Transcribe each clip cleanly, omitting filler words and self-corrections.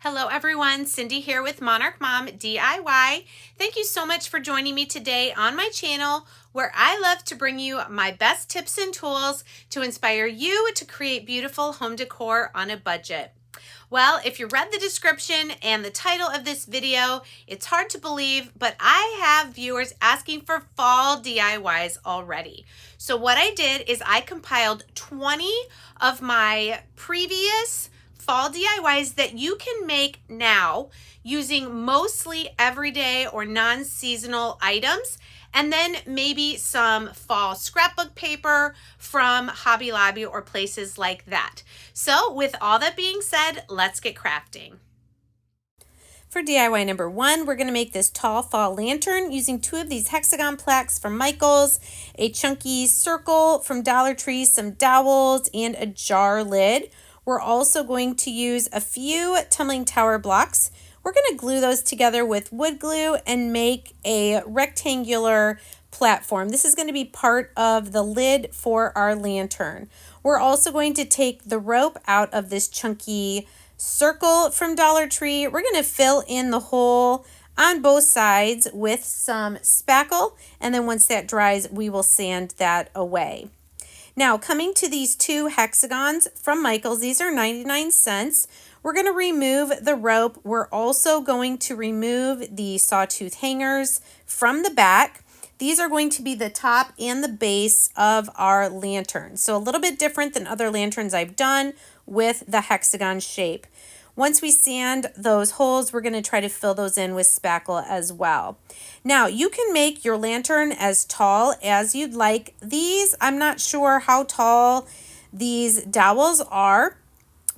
Hello everyone, Cindy here with Monarch Mom DIY. Thank you so much for joining me today on my channel where I love to bring you my best tips and tools to inspire you to create beautiful home decor on a budget. Well, if you read the description and the title of this video, it's hard to believe, but I have viewers asking for fall DIYs already. So what I did is I compiled 20 of my previous fall DIYs that you can make now using mostly everyday or non-seasonal items, and then maybe some fall scrapbook paper from Hobby Lobby or places like that. So with all that being said, let's get crafting. For DIY number 1, we're going to make this tall fall lantern using 2 of these hexagon plaques from Michaels, a chunky circle from Dollar Tree, some dowels, and a jar lid. We're also going to use a few tumbling tower blocks. We're going to glue those together with wood glue and make a rectangular platform. This is going to be part of the lid for our lantern. We're also going to take the rope out of this chunky circle from Dollar Tree. We're going to fill in the hole on both sides with some spackle, and then once that dries, we will sand that away. Now, coming to these 2 hexagons from Michaels, these are 99 cents. We're going to remove the rope. We're also going to remove the sawtooth hangers from the back. These are going to be the top and the base of our lantern. So a little bit different than other lanterns I've done with the hexagon shape. Once we sand those holes, we're going to try to fill those in with spackle as well. Now, you can make your lantern as tall as you'd like. These, I'm not sure how tall these dowels are,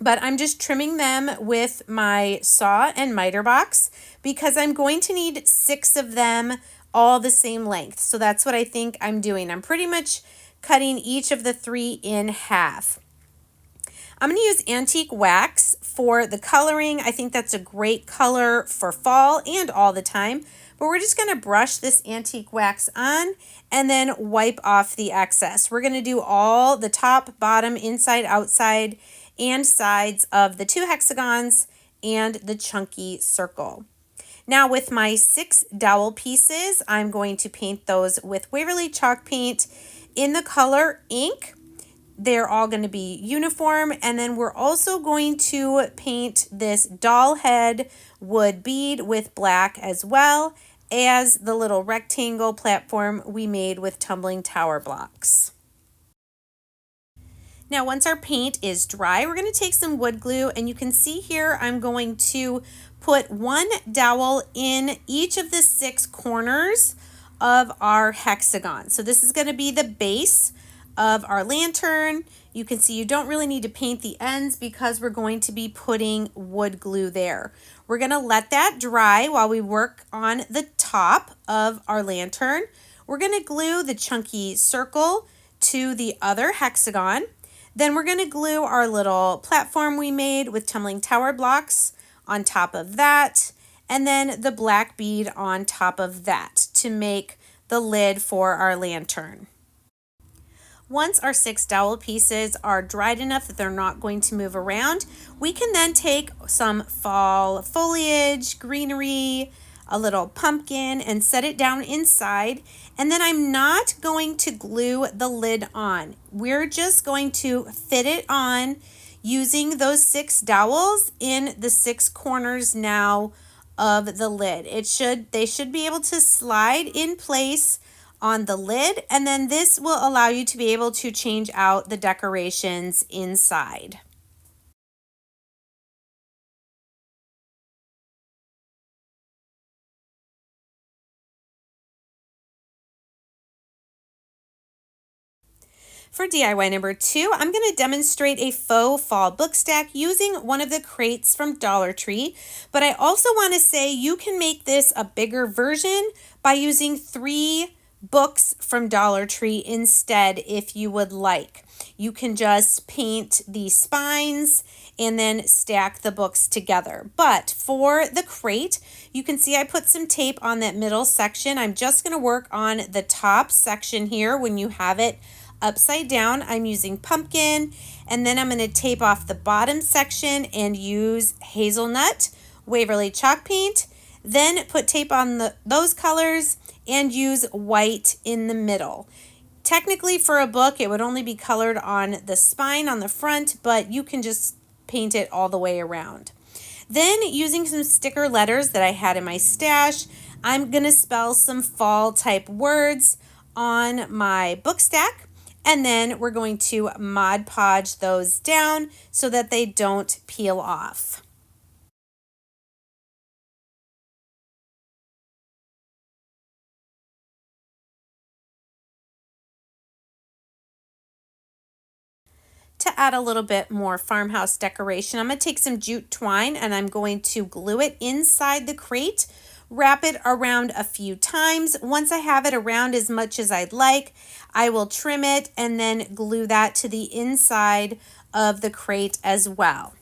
but I'm just trimming them with my saw and miter box because I'm going to need 6 of them all the same length. So that's what I think I'm doing. I'm pretty much cutting each of the 3 in half. I'm going to use antique wax for the coloring. I think that's a great color for fall and all the time. But we're just going to brush this antique wax on and then wipe off the excess. We're going to do all the top, bottom, inside, outside, and sides of the 2 hexagons and the chunky circle. Now with my 6 dowel pieces, I'm going to paint those with Waverly chalk paint in the color ink. They're all going to be uniform, and then we're also going to paint this doll head wood bead with black as well as the little rectangle platform we made with tumbling tower blocks. Now once our paint is dry, we're going to take some wood glue, and you can see here I'm going to put 1 dowel in each of the 6 corners of our hexagon. So this is going to be the base of our lantern. You can see you don't really need to paint the ends because we're going to be putting wood glue there. We're going to let that dry while we work on the top of our lantern. We're going to glue the chunky circle to the other hexagon. Then we're going to glue our little platform we made with tumbling tower blocks on top of that, and then the black bead on top of that to make the lid for our lantern. Once our 6 dowel pieces are dried enough that they're not going to move around, we can then take some fall foliage, greenery, a little pumpkin, and set it down inside. And then I'm not going to glue the lid on. We're just going to fit it on using those 6 dowels in the 6 corners now of the lid. They should be able to slide in place on the lid, and then this will allow you to be able to change out the decorations inside. For DIY number 2, I'm going to demonstrate a faux fall book stack using one of the crates from Dollar Tree, but I also want to say you can make this a bigger version by using 3 books from Dollar Tree instead if you would like. You can just paint the spines and then stack the books together. But for the crate, you can see I put some tape on that middle section. I'm just going to work on the top section here when you have it Upside down, I'm using pumpkin, and then I'm going to tape off the bottom section and use hazelnut, Waverly chalk paint, then put tape on those colors and use white in the middle. Technically for a book, it would only be colored on the spine on the front, but you can just paint it all the way around. Then using some sticker letters that I had in my stash, I'm going to spell some fall type words on my book stack. And then we're going to Mod Podge those down so that they don't peel off. To add a little bit more farmhouse decoration, I'm going to take some jute twine and I'm going to glue it inside the crate, wrap it around a few times. Once I have it around as much as I'd like, I will trim it and then glue that to the inside of the crate as well.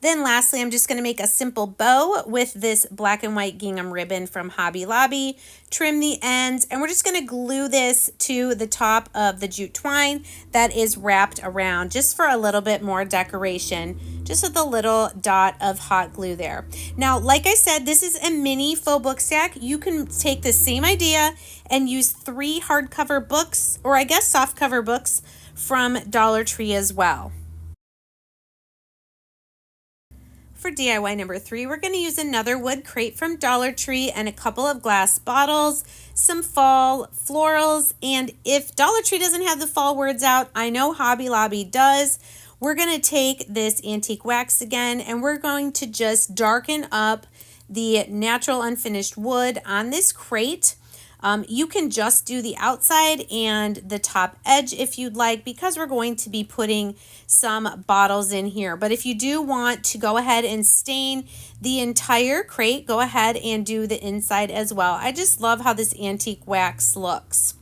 Then lastly, I'm just going to make a simple bow with this black and white gingham ribbon from Hobby Lobby, trim the ends, and we're just going to glue this to the top of the jute twine that is wrapped around just for a little bit more decoration, just with a little dot of hot glue there. Now, like I said, this is a mini faux book stack. You can take the same idea and use 3 hardcover books, or I guess softcover books from Dollar Tree as well. For DIY number 3, we're going to use another wood crate from Dollar Tree and a couple of glass bottles, some fall florals, and if Dollar Tree doesn't have the fall words out, I know Hobby Lobby does. We're going to take this antique wax again and we're going to just darken up the natural unfinished wood on this crate. You can just do the outside and the top edge if you'd like, because we're going to be putting some bottles in here. But if you do want to go ahead and stain the entire crate, go ahead and do the inside as well. I just love how this antique wax looks.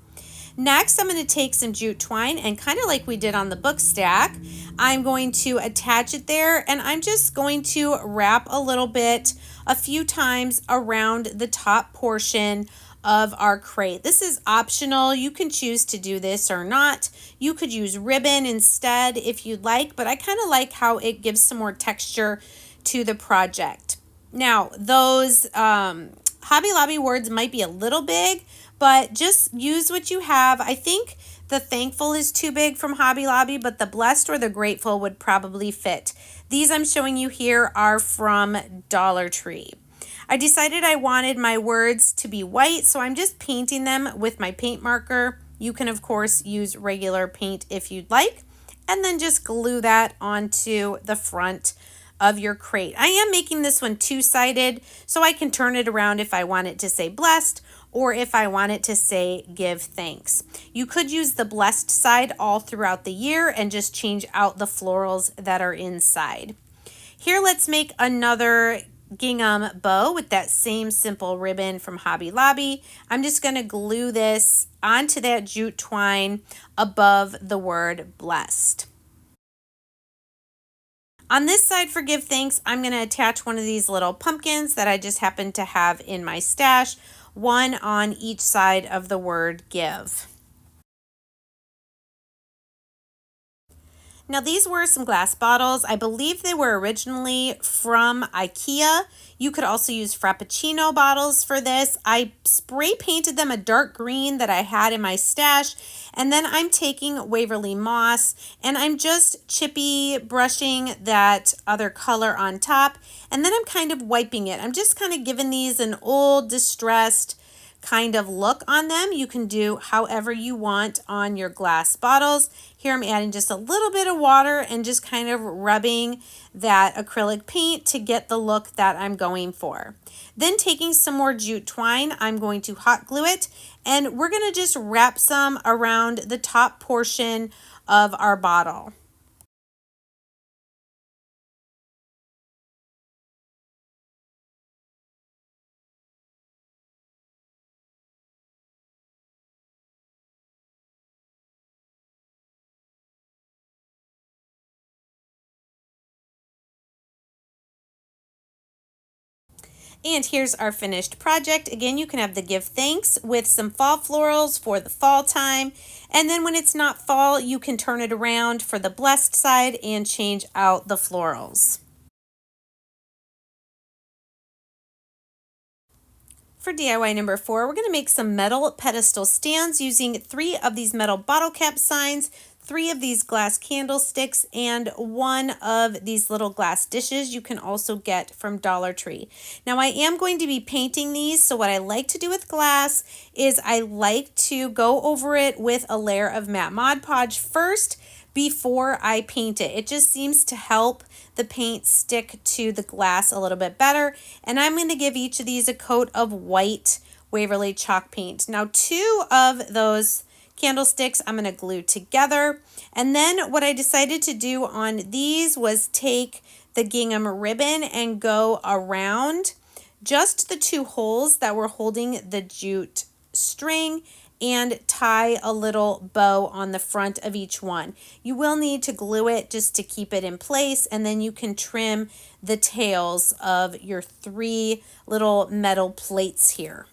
Next, I'm going to take some jute twine and kind of like we did on the book stack, I'm going to attach it there and I'm just going to wrap a little bit a few times around the top portion of our crate. This is optional. You can choose to do this or not. You could use ribbon instead if you'd like, but I kind of like how it gives some more texture to the project. Now, those Hobby Lobby words might be a little big, but just use what you have. I think the thankful is too big from Hobby Lobby, but the blessed or the grateful would probably fit. These I'm showing you here are from Dollar Tree. I decided I wanted my words to be white, so I'm just painting them with my paint marker. You can, of course, use regular paint if you'd like, and then just glue that onto the front of your crate. I am making this one two-sided, so I can turn it around if I want it to say blessed or if I want it to say give thanks. You could use the blessed side all throughout the year and just change out the florals that are inside. Here, let's make another gingham bow with that same simple ribbon from Hobby Lobby. I'm just going to glue this onto that jute twine above the word blessed. On this side for give thanks, I'm going to attach one of these little pumpkins that I just happen to have in my stash, one on each side of the word give. Now these were some glass bottles. I believe they were originally from IKEA. You could also use Frappuccino bottles for this. I spray painted them a dark green that I had in my stash. And then I'm taking Waverly Moss and I'm just chippy brushing that other color on top. And then I'm kind of wiping it. I'm just kind of giving these an old distressed kind of look on them. You can do however you want on your glass bottles. Here I'm adding just a little bit of water and just kind of rubbing that acrylic paint to get the look that I'm going for. Then taking some more jute twine, I'm going to hot glue it and we're going to just wrap some around the top portion of our bottle. And here's our finished project. Again, you can have the give thanks with some fall florals for the fall time. And then when it's not fall, you can turn it around for the blessed side and change out the florals. For DIY number 4, we're going to make some metal pedestal stands using 3 of these metal bottle cap signs, 3 of these glass candlesticks, and 1 of these little glass dishes you can also get from Dollar Tree. Now I am going to be painting these, so what I like to do with glass is I like to go over it with a layer of matte Mod Podge first before I paint it. It just seems to help the paint stick to the glass a little bit better. And I'm going to give each of these a coat of white Waverly chalk paint. Now 2 of those candlesticks I'm going to glue together. And then what I decided to do on these was take the gingham ribbon and go around just the 2 holes that were holding the jute string and tie a little bow on the front of each one. You will need to glue it just to keep it in place, and then you can trim the tails of your 3 little metal plates here.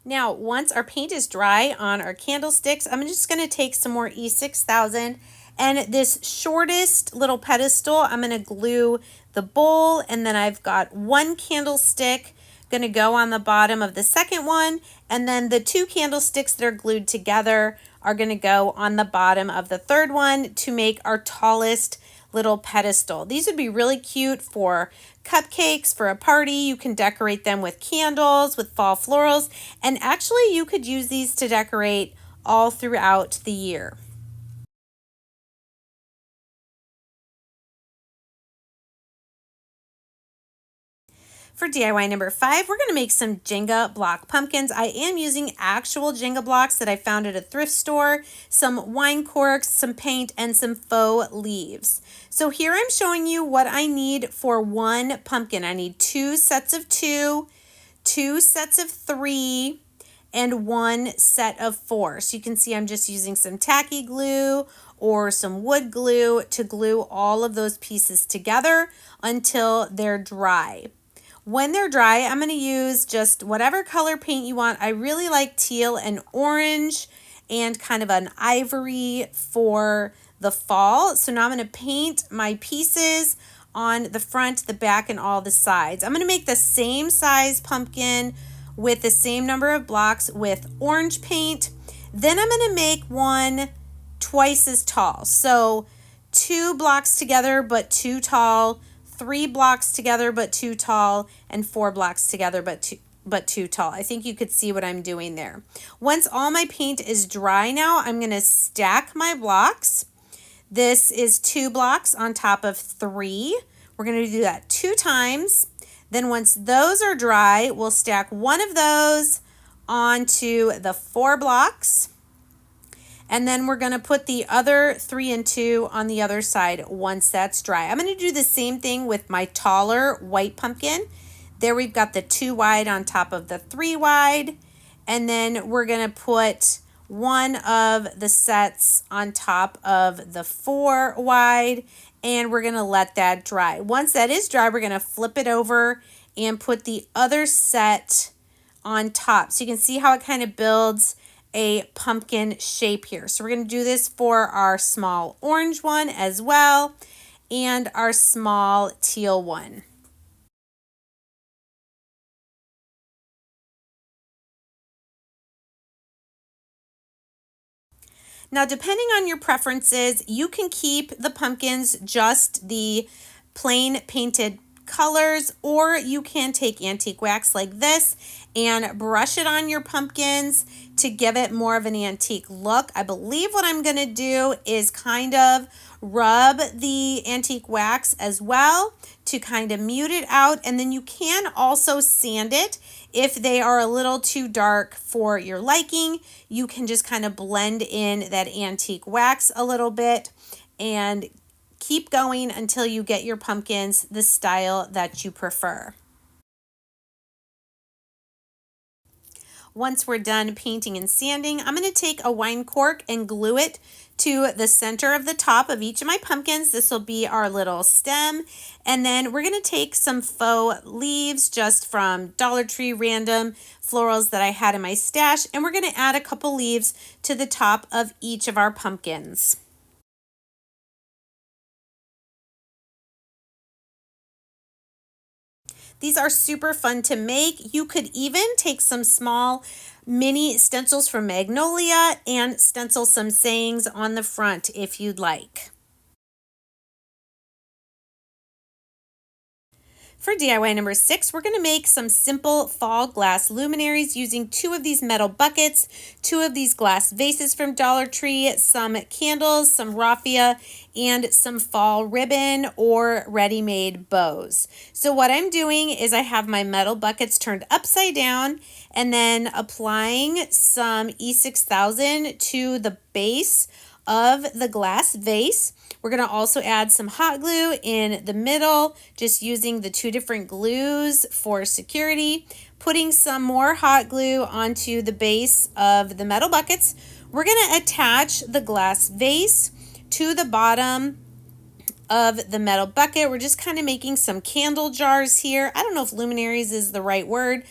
Now, once our paint is dry on our candlesticks, I'm just going to take some more E6000, and this shortest little pedestal, I'm going to glue the bowl, and then I've got 1 candlestick going to go on the bottom of the second one, and then the 2 candlesticks that are glued together are going to go on the bottom of the third one to make our tallest little pedestal. These would be really cute for cupcakes, for a party. You can decorate them with candles, with fall florals, and actually you could use these to decorate all throughout the year. For DIY number 5, we're going to make some Jenga block pumpkins. I am using actual Jenga blocks that I found at a thrift store, some wine corks, some paint, and some faux leaves. So here I'm showing you what I need for 1 pumpkin. I need 2 sets of 2, 2 sets of 3, and 1 set of 4. So you can see I'm just using some tacky glue or some wood glue to glue all of those pieces together until they're dry. When they're dry, I'm going to use just whatever color paint you want. I really like teal and orange and kind of an ivory for the fall. So now I'm going to paint my pieces on the front, the back, and all the sides. I'm going to make the same size pumpkin with the same number of blocks with orange paint. Then I'm going to make one twice as tall. So 2 blocks together but 2 tall, 3 blocks together but 2 tall, and 4 blocks together but 2 tall. I think you could see what I'm doing there. Once all my paint is dry now, I'm going to stack my blocks. This is 2 blocks on top of 3. We're going to do that 2 times. Then once those are dry, we'll stack 1 of those onto the 4 blocks. And then we're going to put the other 3 and 2 on the other side once that's dry. I'm going to do the same thing with my taller white pumpkin. There we've got the 2 wide on top of the 3 wide. And then we're going to put 1 of the sets on top of the 4 wide. And we're going to let that dry. Once that is dry, we're going to flip it over and put the other set on top. So you can see how it kind of builds a pumpkin shape here. So we're going to do this for our small orange one as well and our small teal one. Now, depending on your preferences, you can keep the pumpkins just the plain painted colors, or you can take antique wax like this and brush it on your pumpkins to give it more of an antique look. I believe what I'm going to do is kind of rub the antique wax as well to kind of mute it out, and then you can also sand it. If they are a little too dark for your liking, you can just kind of blend in that antique wax a little bit and keep going until you get your pumpkins the style that you prefer. once we're done painting and sanding, I'm going to take a wine cork and glue it to the center of the top of each of my pumpkins. This will be our little stem. And then we're going to take some faux leaves just from Dollar Tree random florals that I had in my stash, and we're going to add a couple leaves to the top of each of our pumpkins. These are super fun to make. You could even take some small mini stencils from Magnolia and stencil some sayings on the front if you'd like. For DIY number 6, we're going to make some simple fall glass luminaries using 2 of these metal buckets, 2 of these glass vases from Dollar Tree, some candles, some raffia, and some fall ribbon or ready-made bows. So what I'm doing is I have my metal buckets turned upside down and then applying some E6000 to the base of the glass vase. We're going to also add some hot glue in the middle, just using the 2 different glues for security. Putting some more hot glue onto the base of the metal buckets. We're going to attach the glass vase to the bottom of the metal bucket. We're just kind of making some candle jars here. I don't know if luminaries is the right word,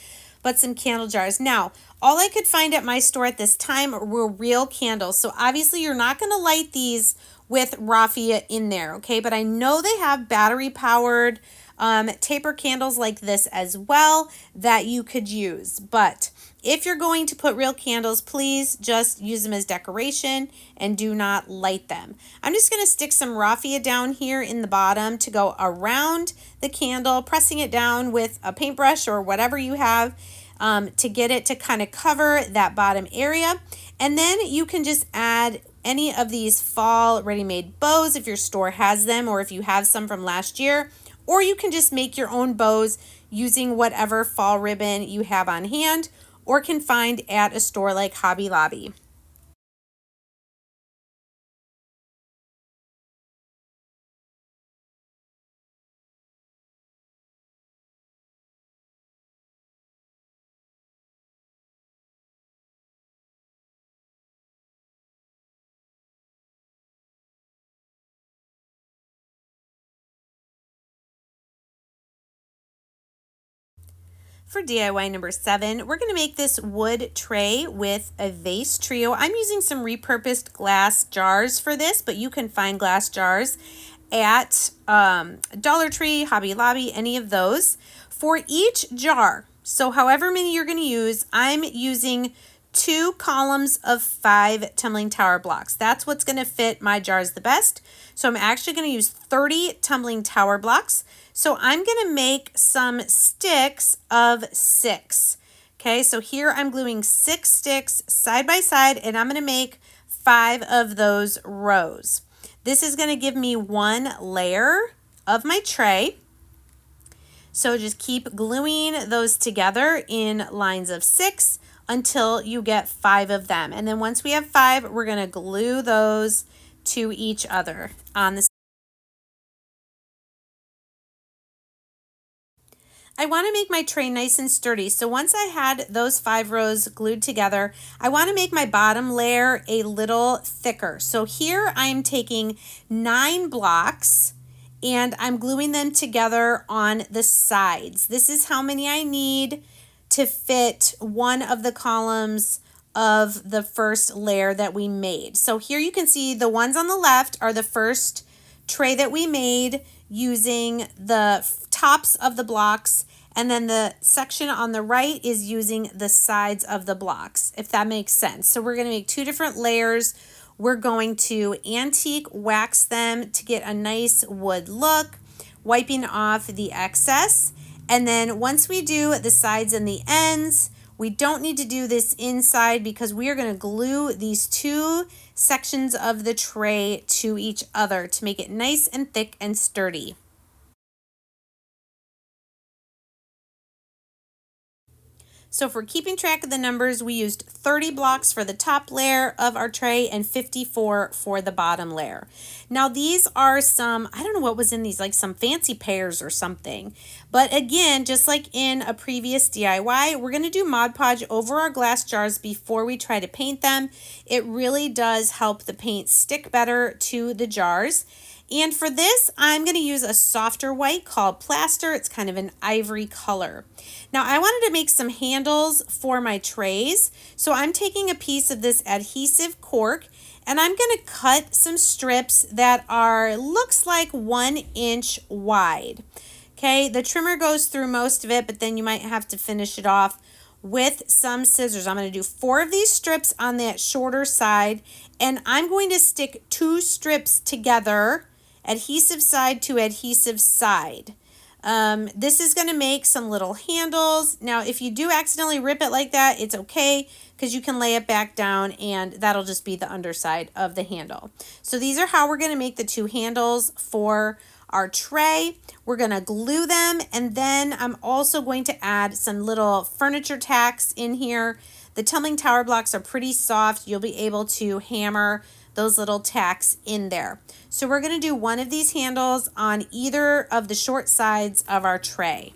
but some candle jars. Now, all I could find at my store at this time were real candles. So obviously you're not going to light these with raffia in there, okay? But I know they have battery powered taper candles like this as well that you could use. But if you're going to put real candles, please just use them as decoration and do not light them. I'm just going to stick some raffia down here in the bottom to go around the candle, pressing it down with a paintbrush or whatever you have to get it to kind of cover that bottom area. And then you can just add any of these fall ready-made bows if your store has them or if you have some from last year, or you can just make your own bows using whatever fall ribbon you have on hand or can find at a store like Hobby Lobby. For DIY number 7, we're going to make this wood tray with a vase trio. I'm using some repurposed glass jars for this, but you can find glass jars at Dollar Tree, Hobby Lobby, any of those. For each jar, so however many you're going to use, I'm using 2 columns of 5 tumbling tower blocks. That's what's going to fit my jars the best. So I'm actually going to use 30 tumbling tower blocks. So I'm going to make some sticks of 6. Okay, so here I'm gluing 6 sticks side by side, and I'm going to make 5 of those rows. This is going to give me 1 layer of my tray. So just keep gluing those together in lines of 6 until you get 5 of them. And then once we have 5, we're going to glue those to each other on the. I want to make my tray nice and sturdy. So once I had those 5 rows glued together, I want to make my bottom layer a little thicker. So here I'm taking 9 blocks and I'm gluing them together on the sides. This is how many I need to fit one of the columns of the first layer that we made. So here you can see the ones on the left are the first tray that we made using the tops of the blocks, and then the section on the right is using the sides of the blocks, if that makes sense. So we're going to make 2 different layers. We're going to antique wax them to get a nice wood look, wiping off the excess. And then once we do the sides and the ends, we don't need to do this inside because we are going to glue these 2 sections of the tray to each other to make it nice and thick and sturdy. So if we're keeping track of the numbers, we used 30 blocks for the top layer of our tray and 54 for the bottom layer. Now these are some, I don't know what was in these, like some fancy pears or something. But again, just like in a previous DIY, we're going to do Mod Podge over our glass jars before we try to paint them. It really does help the paint stick better to the jars. And for this, I'm going to use a softer white called Plaster. It's kind of an ivory color. Now, I wanted to make some handles for my trays. So I'm taking a piece of this adhesive cork and I'm going to cut some strips that are, looks like 1 inch wide. Okay, the trimmer goes through most of it, but then you might have to finish it off with some scissors. I'm going to do 4 of these strips on that shorter side, and I'm going to stick 2 strips together, adhesive side to adhesive side. This is going to make some little handles. Now, if you do accidentally rip it like that, it's okay because you can lay it back down and that'll just be the underside of the handle. So these are how we're going to make the 2 handles for our tray. We're going to glue them, and then I'm also going to add some little furniture tacks in here. The tumbling tower blocks are pretty soft. You'll be able to hammer those little tacks in there. So we're going to do one of these handles on either of the short sides of our tray.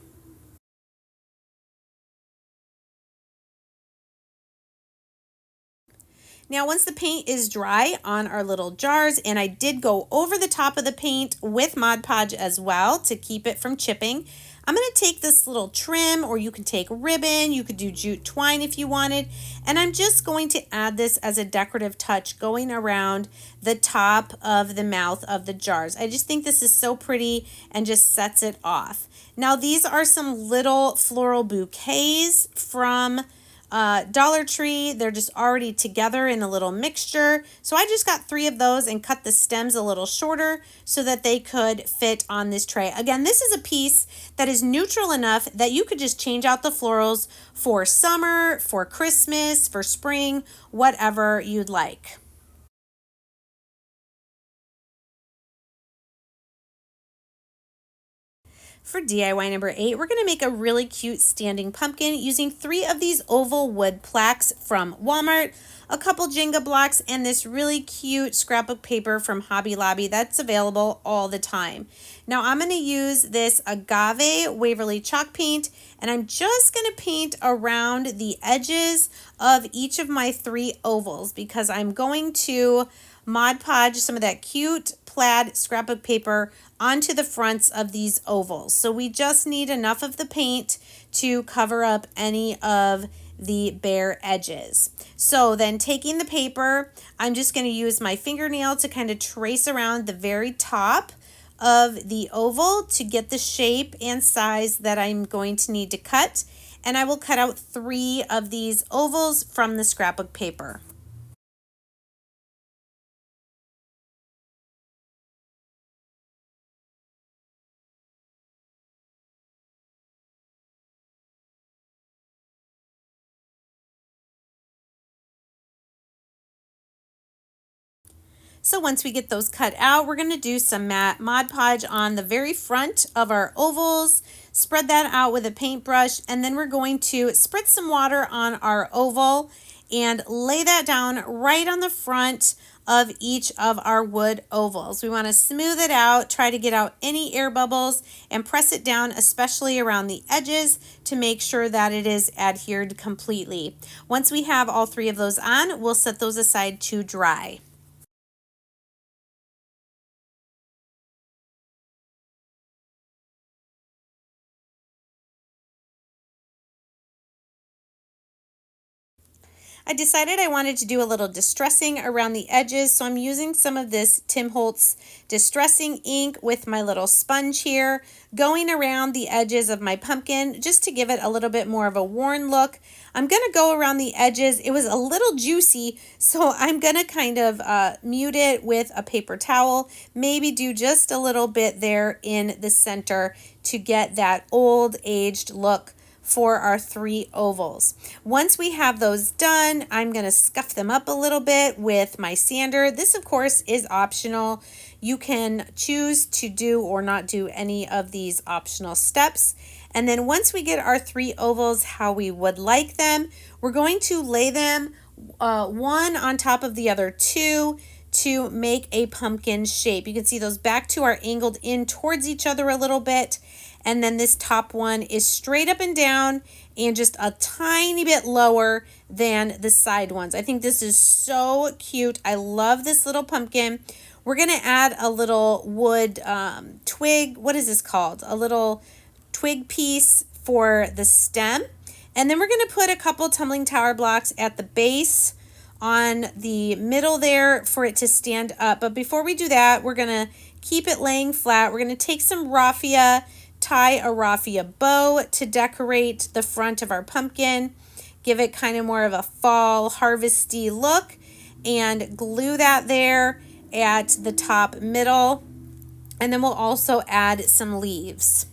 Now, once the paint is dry on our little jars, and I did go over the top of the paint with Mod Podge as well to keep it from chipping, I'm going to take this little trim, or you can take ribbon, you could do jute twine if you wanted, and I'm just going to add this as a decorative touch going around the top of the mouth of the jars. I just think this is so pretty and just sets it off. Now, these are some little floral bouquets from Dollar Tree. They're just already together in a little mixture. So I just got 3 of those and cut the stems a little shorter so that they could fit on this tray. Again, this is a piece that is neutral enough that you could just change out the florals for summer, for Christmas, for spring, whatever you'd like. For DIY number 8, we're going to make a really cute standing pumpkin using 3 of these oval wood plaques from Walmart, a couple Jenga blocks, and this really cute scrapbook paper from Hobby Lobby that's available all the time. Now I'm going to use this Agave Waverly chalk paint, and I'm just going to paint around the edges of each of my 3 ovals because I'm going to Mod Podge some of that cute plaid scrapbook paper onto the fronts of these ovals. So we just need enough of the paint to cover up any of the bare edges. So then taking the paper, I'm just going to use my fingernail to kind of trace around the very top of the oval to get the shape and size that I'm going to need to cut. And I will cut out 3 of these ovals from the scrapbook paper. So once we get those cut out, we're going to do some matte Mod Podge on the very front of our ovals, spread that out with a paintbrush, and then we're going to spritz some water on our oval and lay that down right on the front of each of our wood ovals. We want to smooth it out, try to get out any air bubbles, and press it down, especially around the edges, to make sure that it is adhered completely. Once we have all 3 of those on, we'll set those aside to dry. I decided I wanted to do a little distressing around the edges, so I'm using some of this Tim Holtz distressing ink with my little sponge here, going around the edges of my pumpkin just to give it a little bit more of a worn look. I'm going to go around the edges. It was a little juicy, so I'm going to kind of mute it with a paper towel, maybe do just a little bit there in the center to get that old aged look for our 3 ovals. Once we have those done, I'm going to scuff them up a little bit with my sander. This, of course, is optional. You can choose to do or not do any of these optional steps. And then once we get our 3 ovals how we would like them, we're going to lay them one on top of the other 2 to make a pumpkin shape. You can see those back 2 are angled in towards each other a little bit. And then this top one is straight up and down and just a tiny bit lower than the side ones. I think this is so cute. I love this little pumpkin. We're going to add a little wood twig. What is this called? A little twig piece for the stem. And then we're going to put a couple tumbling tower blocks at the base on the middle there for it to stand up. But before we do that, we're going to keep it laying flat. We're going to take some raffia, tie a raffia bow to decorate the front of our pumpkin, give it kind of more of a fall harvesty look, and glue that there at the top middle. And then we'll also add some leaves.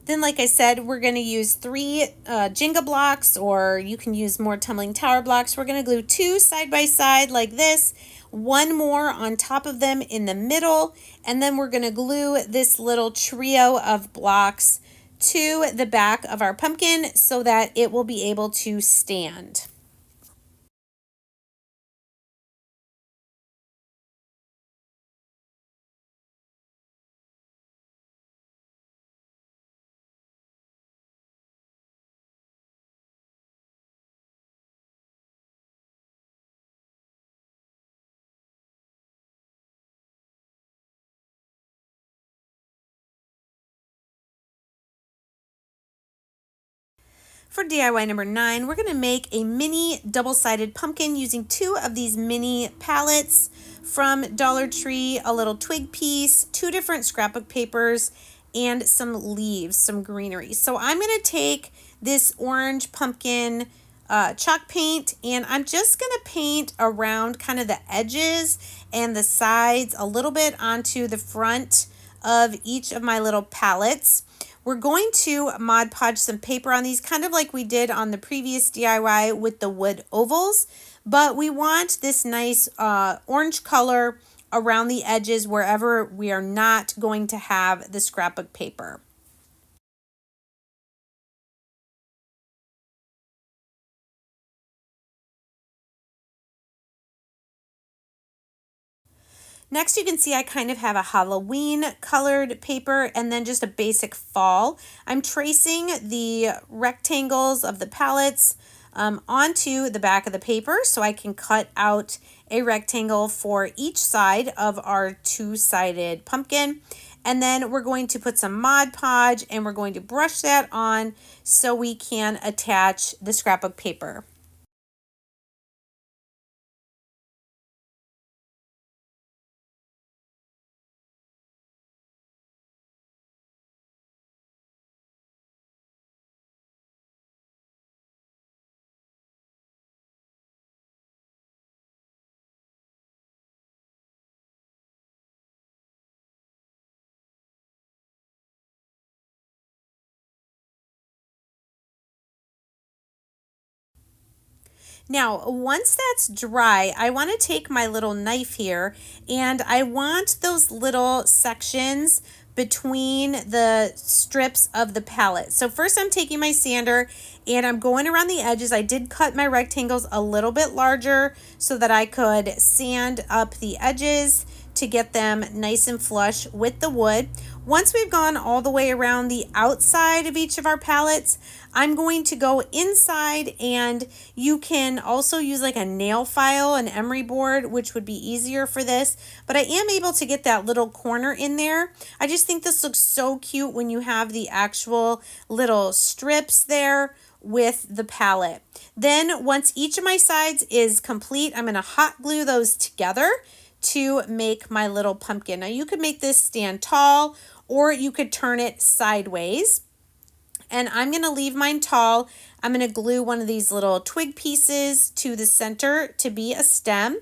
Then, like I said, we're going to use 3 Jenga blocks, or you can use more tumbling tower blocks. We're going to glue 2 side by side like this, 1 more on top of them in the middle, and then we're going to glue this little trio of blocks to the back of our pumpkin so that it will be able to stand. For DIY number 9, we're going to make a mini double-sided pumpkin using 2 of these mini pallets from Dollar Tree, a little twig piece, 2 different scrapbook papers, and some leaves, some greenery. So I'm going to take this orange pumpkin chalk paint, and I'm just going to paint around kind of the edges and the sides a little bit onto the front of each of my little pallets. We're going to Mod Podge some paper on these, kind of like we did on the previous DIY with the wood ovals, but we want this nice orange color around the edges wherever we are not going to have the scrapbook paper. Next, you can see I kind of have a Halloween colored paper and then just a basic fall. I'm tracing the rectangles of the pallets onto the back of the paper so I can cut out a rectangle for each side of our 2-sided pumpkin. And then we're going to put some Mod Podge and we're going to brush that on so we can attach the scrapbook paper. Now, once that's dry, I want to take my little knife here and I want those little sections between the strips of the palette. So first I'm taking my sander and I'm going around the edges. I did cut my rectangles a little bit larger so that I could sand up the edges to get them nice and flush with the wood. Once we've gone all the way around the outside of each of our palettes, I'm going to go inside, and you can also use like a nail file, an emery board, which would be easier for this, but I am able to get that little corner in there. I just think this looks so cute when you have the actual little strips there with the palette. Then once each of my sides is complete, I'm going to hot glue those together to make my little pumpkin. Now you could make this stand tall or you could turn it sideways. And I'm going to leave mine tall. I'm going to glue one of these little twig pieces to the center to be a stem.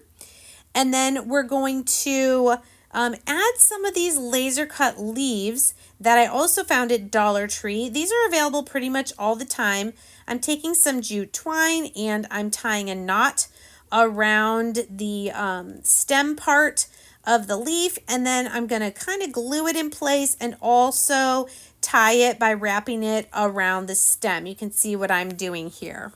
And then we're going to Add some of these laser cut leaves that I also found at Dollar Tree. These are available pretty much all the time. I'm taking some jute twine and I'm tying a knot around the stem part of the leaf, and then I'm going to kind of glue it in place and also tie it by wrapping it around the stem. You can see what I'm doing here.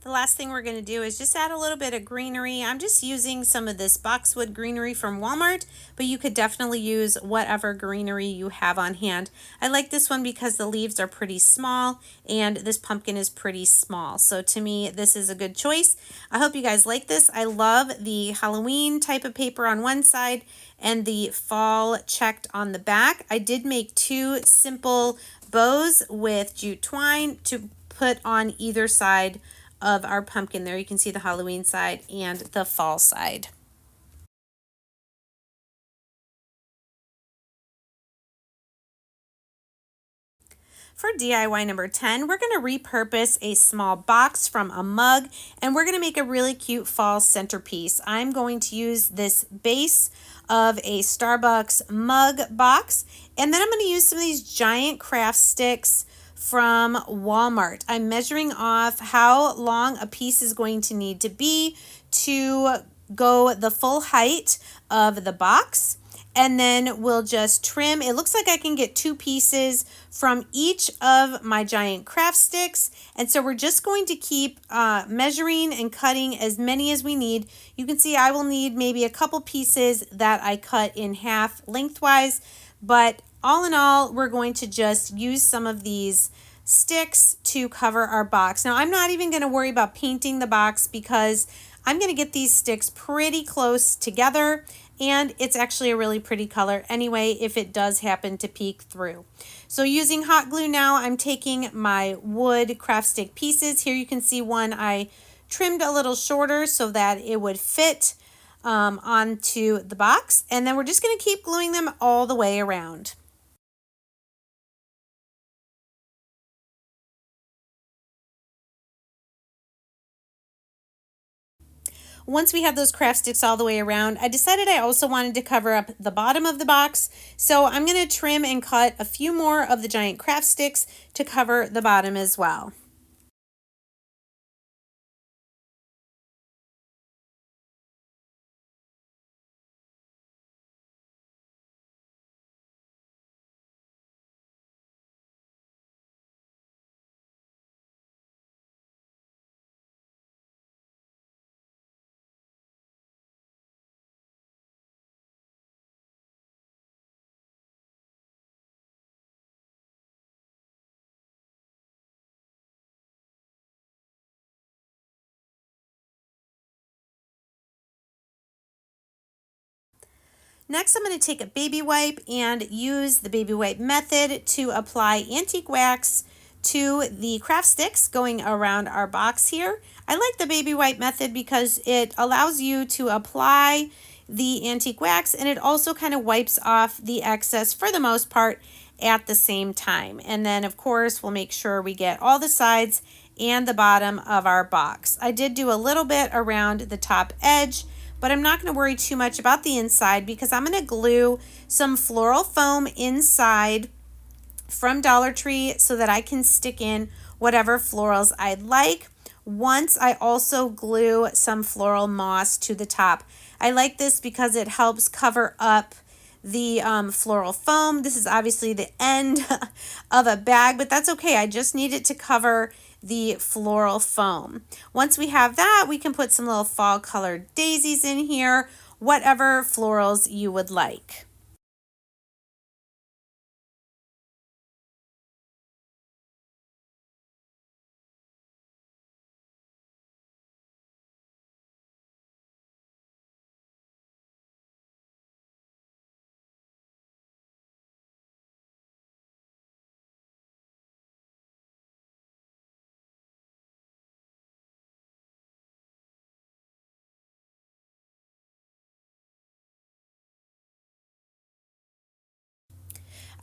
The last thing we're going to do is just add a little bit of greenery. I'm just using some of this boxwood greenery from Walmart, but you could definitely use whatever greenery you have on hand. I like this one because the leaves are pretty small and this pumpkin is pretty small. So to me, this is a good choice. I hope you guys like this. I love the Halloween type of paper on one side and the fall checked on the back. I did make two simple bows with jute twine to put on either side of our pumpkin. There you can see the Halloween side and the fall side. For DIY number 10, we're going to repurpose a small box from a mug and we're going to make a really cute fall centerpiece. I'm going to use this base of a Starbucks mug box, and then I'm going to use some of these giant craft sticks from Walmart. I'm measuring off how long a piece is going to need to be to go the full height of the box. And then we'll just trim. It looks like I can get 2 pieces from each of my giant craft sticks. And so we're just going to keep measuring and cutting as many as we need. You can see I will need maybe a couple pieces that I cut in half lengthwise. But all in all, we're going to just use some of these sticks to cover our box. Now, I'm not even going to worry about painting the box because I'm going to get these sticks pretty close together, and it's actually a really pretty color anyway if it does happen to peek through. So using hot glue now, I'm taking my wood craft stick pieces. Here you can see one I trimmed a little shorter so that it would fit onto the box, and then we're just going to keep gluing them all the way around. Once we have those craft sticks all the way around, I decided I also wanted to cover up the bottom of the box. So I'm going to trim and cut a few more of the giant craft sticks to cover the bottom as well. Next, I'm going to take a baby wipe and use the baby wipe method to apply antique wax to the craft sticks going around our box here. I like the baby wipe method because it allows you to apply the antique wax and it also kind of wipes off the excess for the most part at the same time. And then of course we'll make sure we get all the sides and the bottom of our box. I did do a little bit around the top edge, but I'm not going to worry too much about the inside because I'm going to glue some floral foam inside from Dollar Tree so that I can stick in whatever florals I'd like. Once I also glue some floral moss to the top. I like this because it helps cover up the floral foam. This is obviously the end of a bag, but that's okay. I just need it to cover the floral foam. Once we have that, we can put some little fall colored daisies in here, whatever florals you would like.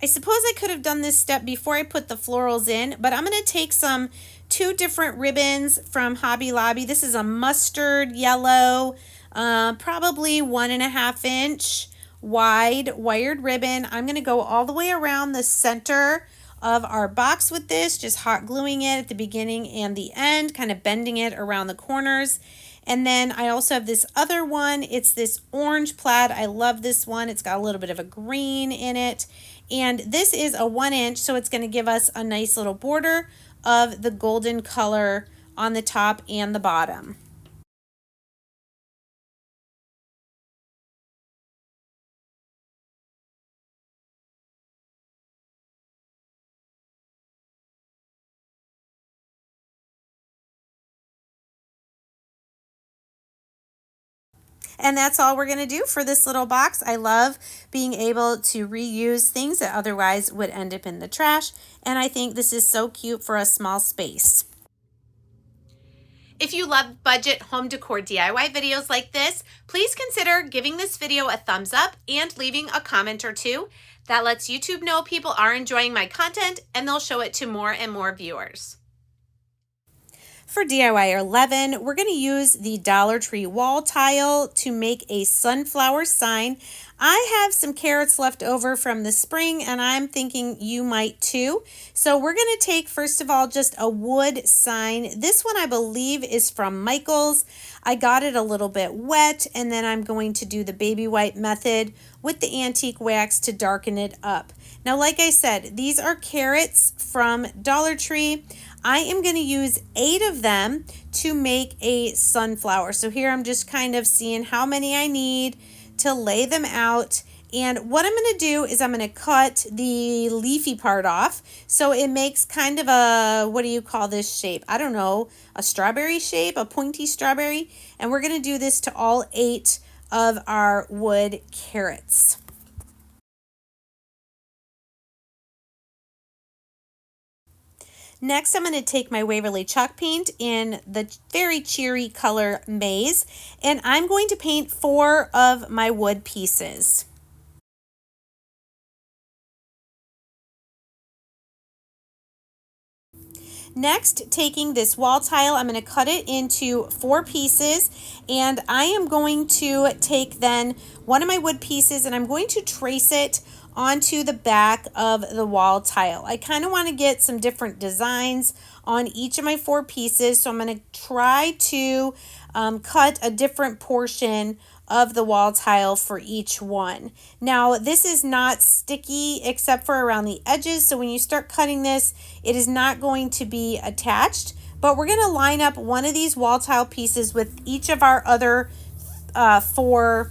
I suppose I could have done this step before I put the florals in, but I'm going to take two different ribbons from Hobby Lobby. This is a mustard yellow, probably 1.5 inch wide wired ribbon. I'm going to go all the way around the center of our box with this, just hot gluing it at the beginning and the end, kind of bending it around the corners. And then I also have this other one. It's this orange plaid. I love this one. It's got a little bit of a green in it. And this is a 1 inch, so it's going to give us a nice little border of the golden color on the top and the bottom. And that's all we're going to do for this little box. I love being able to reuse things that otherwise would end up in the trash. And I think this is so cute for a small space. If you love budget home decor DIY videos like this, please consider giving this video a thumbs up and leaving a comment or two. That lets YouTube know people are enjoying my content and they'll show it to more and more viewers. For DIY 11, we're going to use the Dollar Tree wall tile to make a sunflower sign. I have some carrots left over from the spring and I'm thinking you might too. So we're going to take, first of all, just a wood sign. This one I believe is from Michael's. I got it a little bit wet and then I'm going to do the baby wipe method with the antique wax to darken it up. Now, like I said, these are carrots from Dollar Tree. I am going to use 8 of them to make a sunflower. So here I'm just kind of seeing how many I need to lay them out. And what I'm going to do is I'm going to cut the leafy part off. So it makes kind of a, what do you call this shape? I don't know, a strawberry shape, a pointy strawberry. And we're going to do this to all 8 of our wood carrots. Next, I'm going to take my Waverly chalk paint in the very cheery color Maize, and I'm going to paint 4 of my wood pieces. Next, taking this wall tile, I'm going to cut it into 4 pieces, and I am going to take then one of my wood pieces and I'm going to trace it onto the back of the wall tile. I kind of want to get some different designs on each of my 4 pieces, so I'm going to try to cut a different portion of the wall tile for each one. Now, this is not sticky except for around the edges, so when you start cutting this, it is not going to be attached, but we're going to line up one of these wall tile pieces with each of our other 4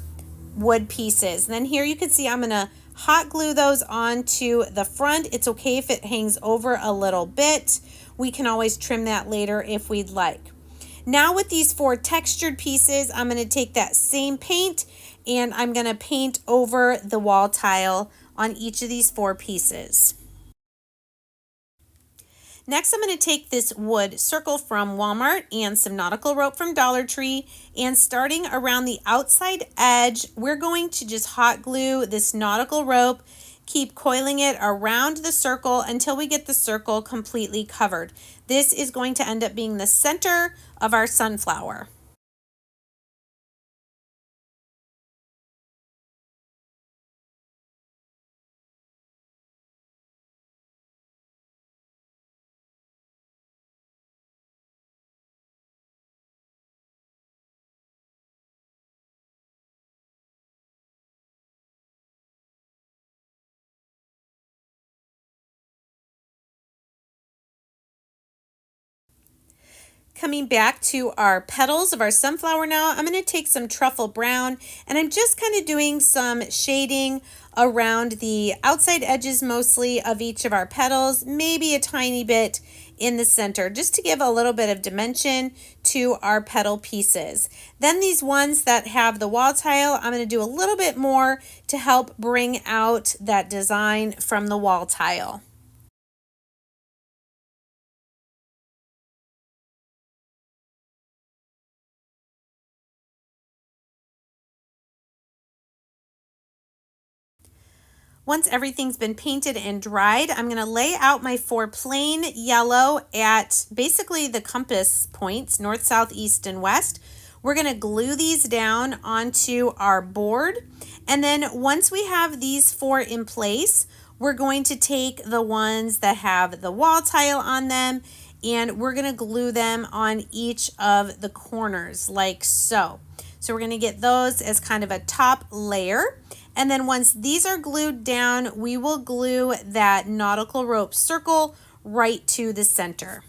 wood pieces. And then here you can see I'm going to hot glue those onto the front. It's okay if it hangs over a little bit. We can always trim that later if we'd like. Now with these 4 textured pieces, I'm going to take that same paint and I'm going to paint over the wall tile on each of these 4 pieces. Next, I'm going to take this wood circle from Walmart and some nautical rope from Dollar Tree, and starting around the outside edge, we're going to just hot glue this nautical rope, keep coiling it around the circle until we get the circle completely covered. This is going to end up being the center of our sunflower. Coming back to our petals of our sunflower now, I'm going to take some truffle brown and I'm just kind of doing some shading around the outside edges mostly of each of our petals, maybe a tiny bit in the center, just to give a little bit of dimension to our petal pieces. Then these ones that have the wall tile, I'm going to do a little bit more to help bring out that design from the wall tile. Once everything's been painted and dried, I'm going to lay out my 4 plain yellow at basically the compass points, north, south, east, and west. We're going to glue these down onto our board. And then once we have these 4 in place, we're going to take the ones that have the wall tile on them and we're going to glue them on each of the corners like so. So we're going to get those as kind of a top layer. And then once these are glued down, we will glue that nautical rope circle right to the center.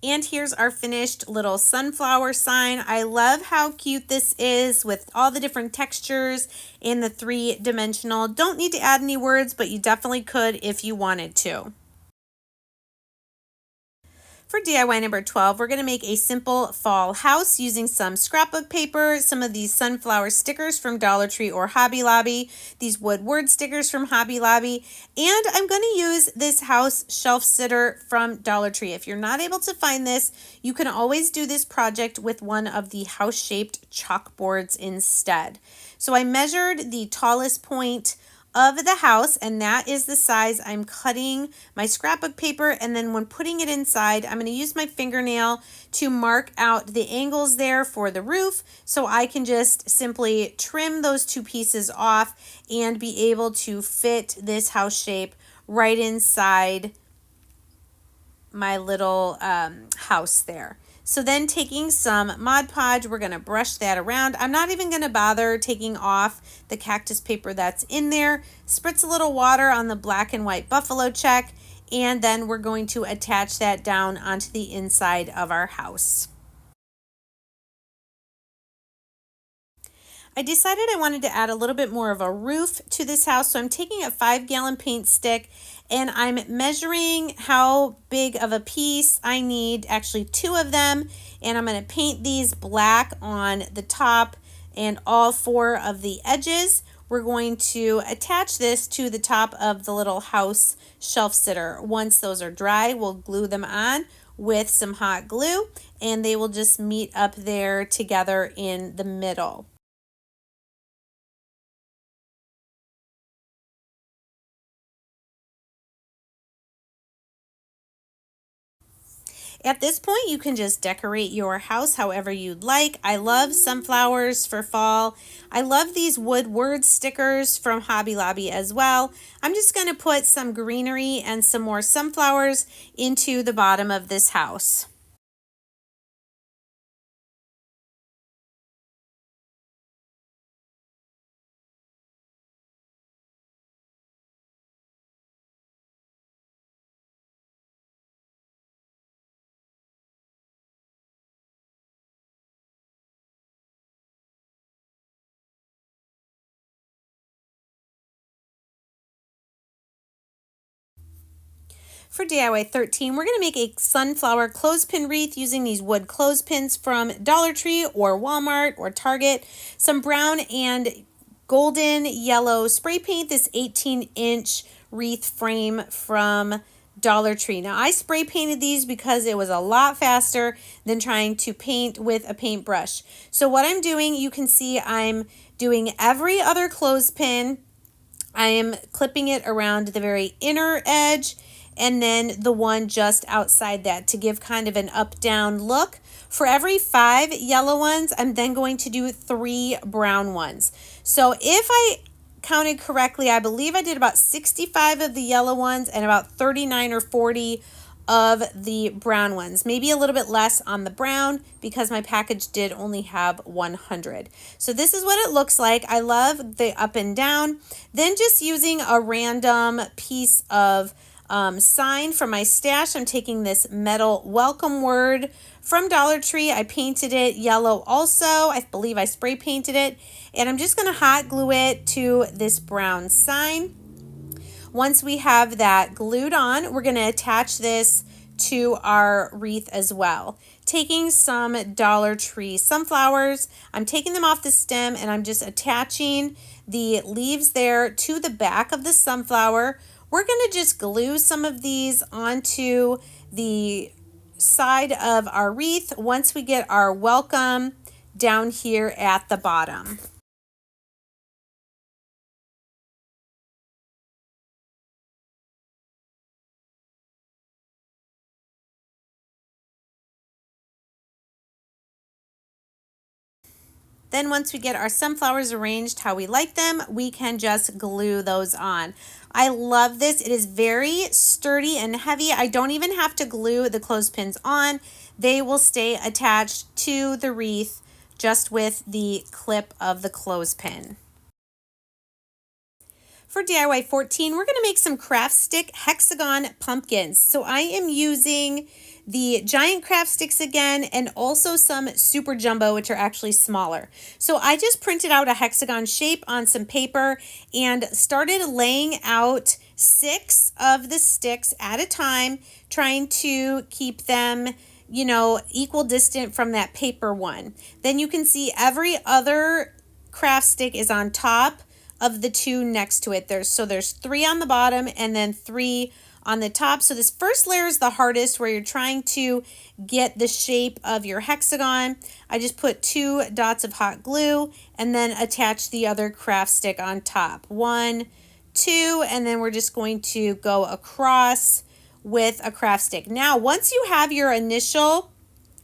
And here's our finished little sunflower sign. I love how cute this is with all the different textures and the 3-dimensional. Don't need to add any words, but you definitely could if you wanted to. For DIY number 12, we're going to make a simple fall house using some scrapbook paper, some of these sunflower stickers from Dollar Tree or Hobby Lobby, these wood word stickers from Hobby Lobby, and I'm going to use this house shelf sitter from Dollar Tree. If you're not able to find this, you can always do this project with one of the house-shaped chalkboards instead. So I measured the tallest point of the house, and that is the size I'm cutting my scrapbook paper. And then when putting it inside, I'm going to use my fingernail to mark out the angles there for the roof, so I can just simply trim those 2 pieces off and be able to fit this house shape right inside my little house there. So then taking some Mod Podge, we're going to brush that around. I'm not even going to bother taking off the cactus paper that's in there. Spritz a little water on the black and white buffalo check, and then we're going to attach that down onto the inside of our house. I decided I wanted to add a little bit more of a roof to this house, so I'm taking a 5-gallon paint stick and I'm measuring how big of a piece I need, actually 2 of them, and I'm going to paint these black on the top and all 4 of the edges. We're going to attach this to the top of the little house shelf sitter. Once those are dry, we'll glue them on with some hot glue and they will just meet up there together in the middle. At this point, you can just decorate your house however you'd like. I love sunflowers for fall. I love these wood word stickers from Hobby Lobby as well. I'm just going to put some greenery and some more sunflowers into the bottom of this house. For DIY 13, we're going to make a sunflower clothespin wreath using these wood clothespins from Dollar Tree or Walmart or Target. Some brown and golden yellow spray paint, this 18-inch wreath frame from Dollar Tree. Now, I spray painted these because it was a lot faster than trying to paint with a paintbrush. So what I'm doing, you can see I'm doing every other clothespin. I am clipping it around the very inner edge and then the one just outside that to give kind of an up-down look. For every 5 yellow ones, I'm then going to do 3 brown ones. So if I counted correctly, I believe I did about 65 of the yellow ones and about 39 or 40 of the brown ones. Maybe a little bit less on the brown because my package did only have 100. So this is what it looks like. I love the up and down. Then just using a random piece of sign from my stash, I'm taking this metal welcome word from Dollar Tree. I painted it yellow also. I believe I spray painted it. And I'm just going to hot glue it to this brown sign. Once we have that glued on, we're going to attach this to our wreath as well. Taking some Dollar Tree sunflowers, I'm taking them off the stem and I'm just attaching the leaves there to the back of the sunflower. We're going to just glue some of these onto the side of our wreath once we get our welcome down here at the bottom. Then once we get our sunflowers arranged how we like them, we can just glue those on. I love this. It is very sturdy and heavy. I don't even have to glue the clothespins on. They will stay attached to the wreath just with the clip of the clothespin. For DIY 14, we're going to make some craft stick hexagon pumpkins. So I am using the giant craft sticks again and also some super jumbo, which are actually smaller. So I just printed out a hexagon shape on some paper and started laying out 6 of the sticks at a time, trying to keep them, you know, equal distant from that paper one. Then you can see every other craft stick is on top of the 2 next to it. There's 3 on the bottom and then 3 on the top. So this first layer is the hardest, where you're trying to get the shape of your hexagon. I just put 2 dots of hot glue and then attach the other craft stick on top. 1, 2, and then we're just going to go across with a craft stick. Now, once you have your initial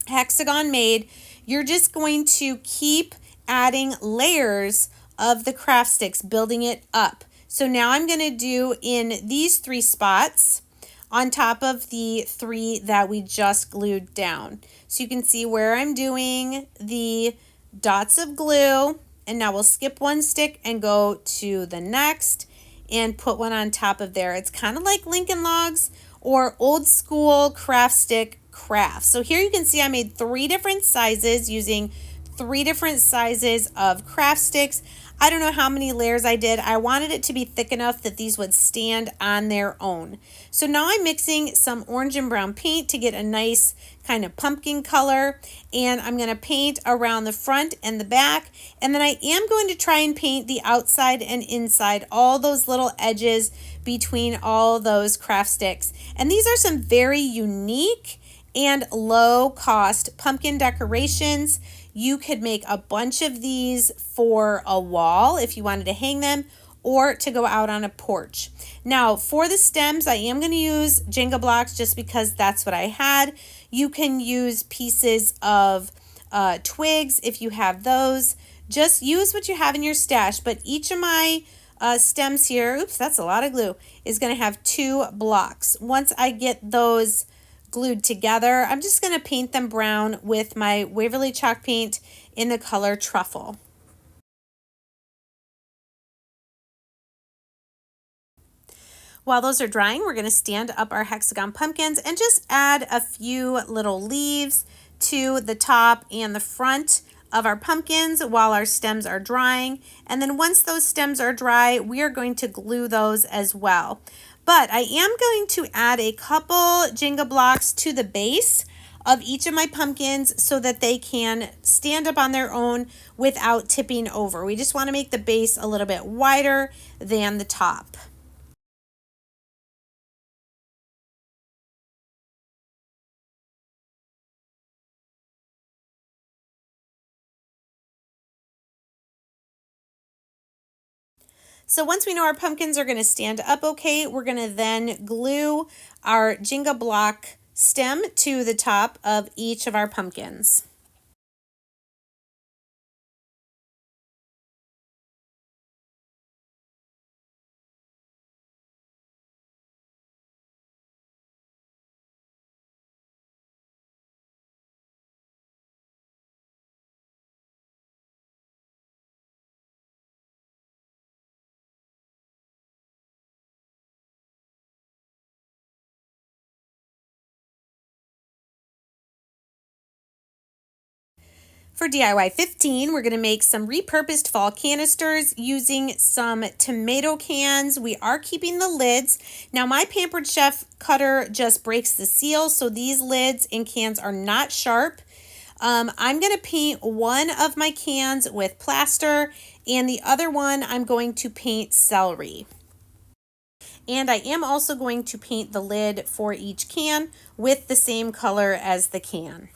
hexagon made, you're just going to keep adding layers of the craft sticks, building it up. So now I'm going to do in these 3 spots on top of the 3 that we just glued down. So you can see where I'm doing the dots of glue, and now we'll skip 1 stick and go to the next and put one on top of there. It's kind of like Lincoln Logs or old school craft stick crafts. So here you can see I made 3 different sizes using 3 different sizes of craft sticks. I don't know how many layers I did. I wanted it to be thick enough that these would stand on their own. So now I'm mixing some orange and brown paint to get a nice kind of pumpkin color, and I'm going to paint around the front and the back, and then I am going to try and paint the outside and inside, all those little edges between all those craft sticks. And these are some very unique and low cost pumpkin decorations. You could make a bunch of these for a wall if you wanted to hang them, or to go out on a porch. Now for the stems, I am going to use Jenga blocks just because that's what I had. You can use pieces of twigs if you have those. Just use what you have in your stash, but each of my stems here, oops, that's a lot of glue, is going to have 2 blocks. Once I get those glued together, I'm just going to paint them brown with my Waverly chalk paint in the color Truffle. While those are drying, we're going to stand up our hexagon pumpkins and just add a few little leaves to the top and the front of our pumpkins while our stems are drying. And then once those stems are dry, we are going to glue those as well. But I am going to add a couple Jenga blocks to the base of each of my pumpkins so that they can stand up on their own without tipping over. We just want to make the base a little bit wider than the top. So once we know our pumpkins are going to stand up okay, we're going to then glue our Jenga block stem to the top of each of our pumpkins. For DIY 15, we're going to make some repurposed fall canisters using some tomato cans. We are keeping the lids. Now my Pampered Chef cutter just breaks the seal, so these lids and cans are not sharp. I'm going to paint one of my cans with plaster and the other one I'm going to paint celery. And I am also going to paint the lid for each can with the same color as the can.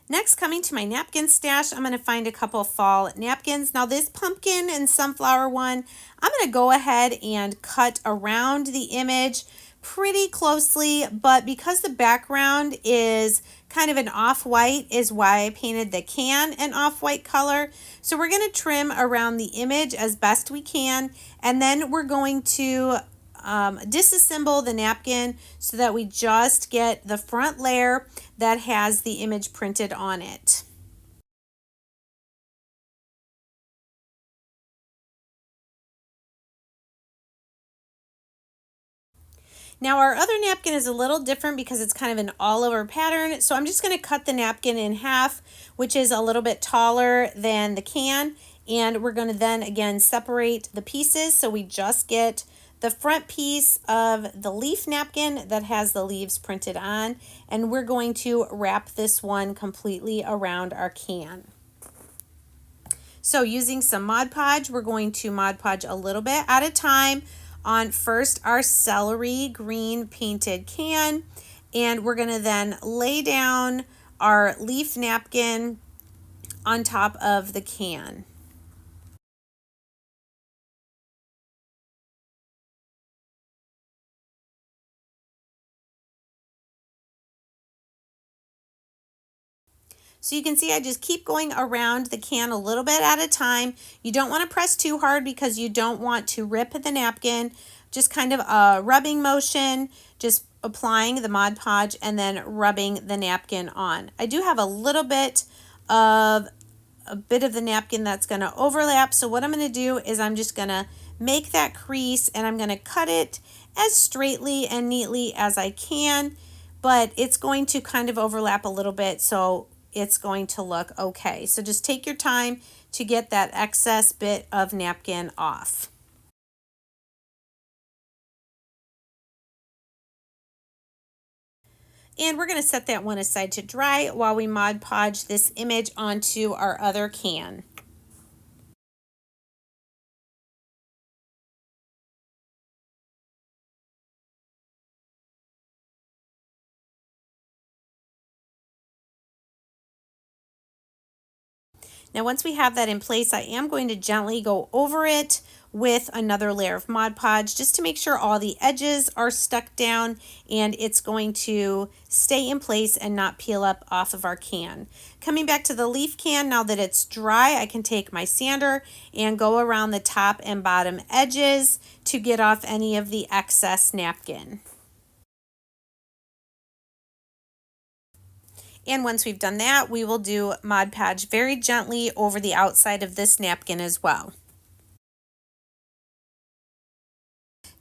Next, coming to my napkin stash, I'm going to find a couple fall napkins. Now this pumpkin and sunflower one, I'm going to go ahead and cut around the image pretty closely, but because the background is kind of an off-white is why I painted the can an off-white color. So we're going to trim around the image as best we can, and then we're going to disassemble the napkin so that we just get the front layer that has the image printed on it. Now our other napkin is a little different because it's kind of an all over pattern. So I'm just going to cut the napkin in half, which is a little bit taller than the can. And we're going to then again separate the pieces so we just get the front piece of the leaf napkin that has the leaves printed on, and we're going to wrap this one completely around our can. So using some Mod Podge, we're going to Mod Podge a little bit at a time on first our celery green painted can, and we're going to then lay down our leaf napkin on top of the can. So you can see I just keep going around the can a little bit at a time. You don't want to press too hard because you don't want to rip the napkin. Just kind of a rubbing motion, just applying the Mod Podge and then rubbing the napkin on. I do have a little bit of the napkin that's going to overlap. So what I'm going to do is I'm just going to make that crease and I'm going to cut it as straightly and neatly as I can, but it's going to kind of overlap a little bit, so it's going to look okay. So just take your time to get that excess bit of napkin off. And we're going to set that one aside to dry while we Mod Podge this image onto our other can. Now once we have that in place, I am going to gently go over it with another layer of Mod Podge just to make sure all the edges are stuck down and it's going to stay in place and not peel up off of our can. Coming back to the leaf can, now that it's dry, I can take my sander and go around the top and bottom edges to get off any of the excess napkin. And once we've done that, we will do Mod Podge very gently over the outside of this napkin as well.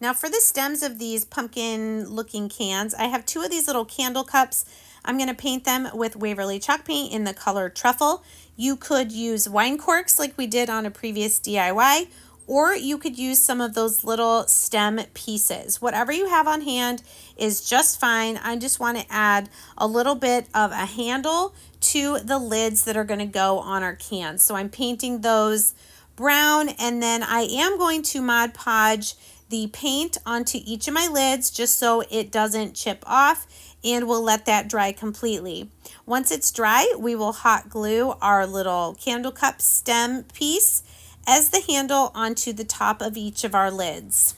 Now for the stems of these pumpkin looking cans, I have two of these little candle cups. I'm going to paint them with Waverly chalk paint in the color Truffle. You could use wine corks like we did on a previous DIY, or you could use some of those little stem pieces. Whatever you have on hand is just fine. I just want to add a little bit of a handle to the lids that are going to go on our cans. So I'm painting those brown, and then I am going to Mod Podge the paint onto each of my lids just so it doesn't chip off, and we'll let that dry completely. Once it's dry, we will hot glue our little candle cup stem piece as the handle onto the top of each of our lids.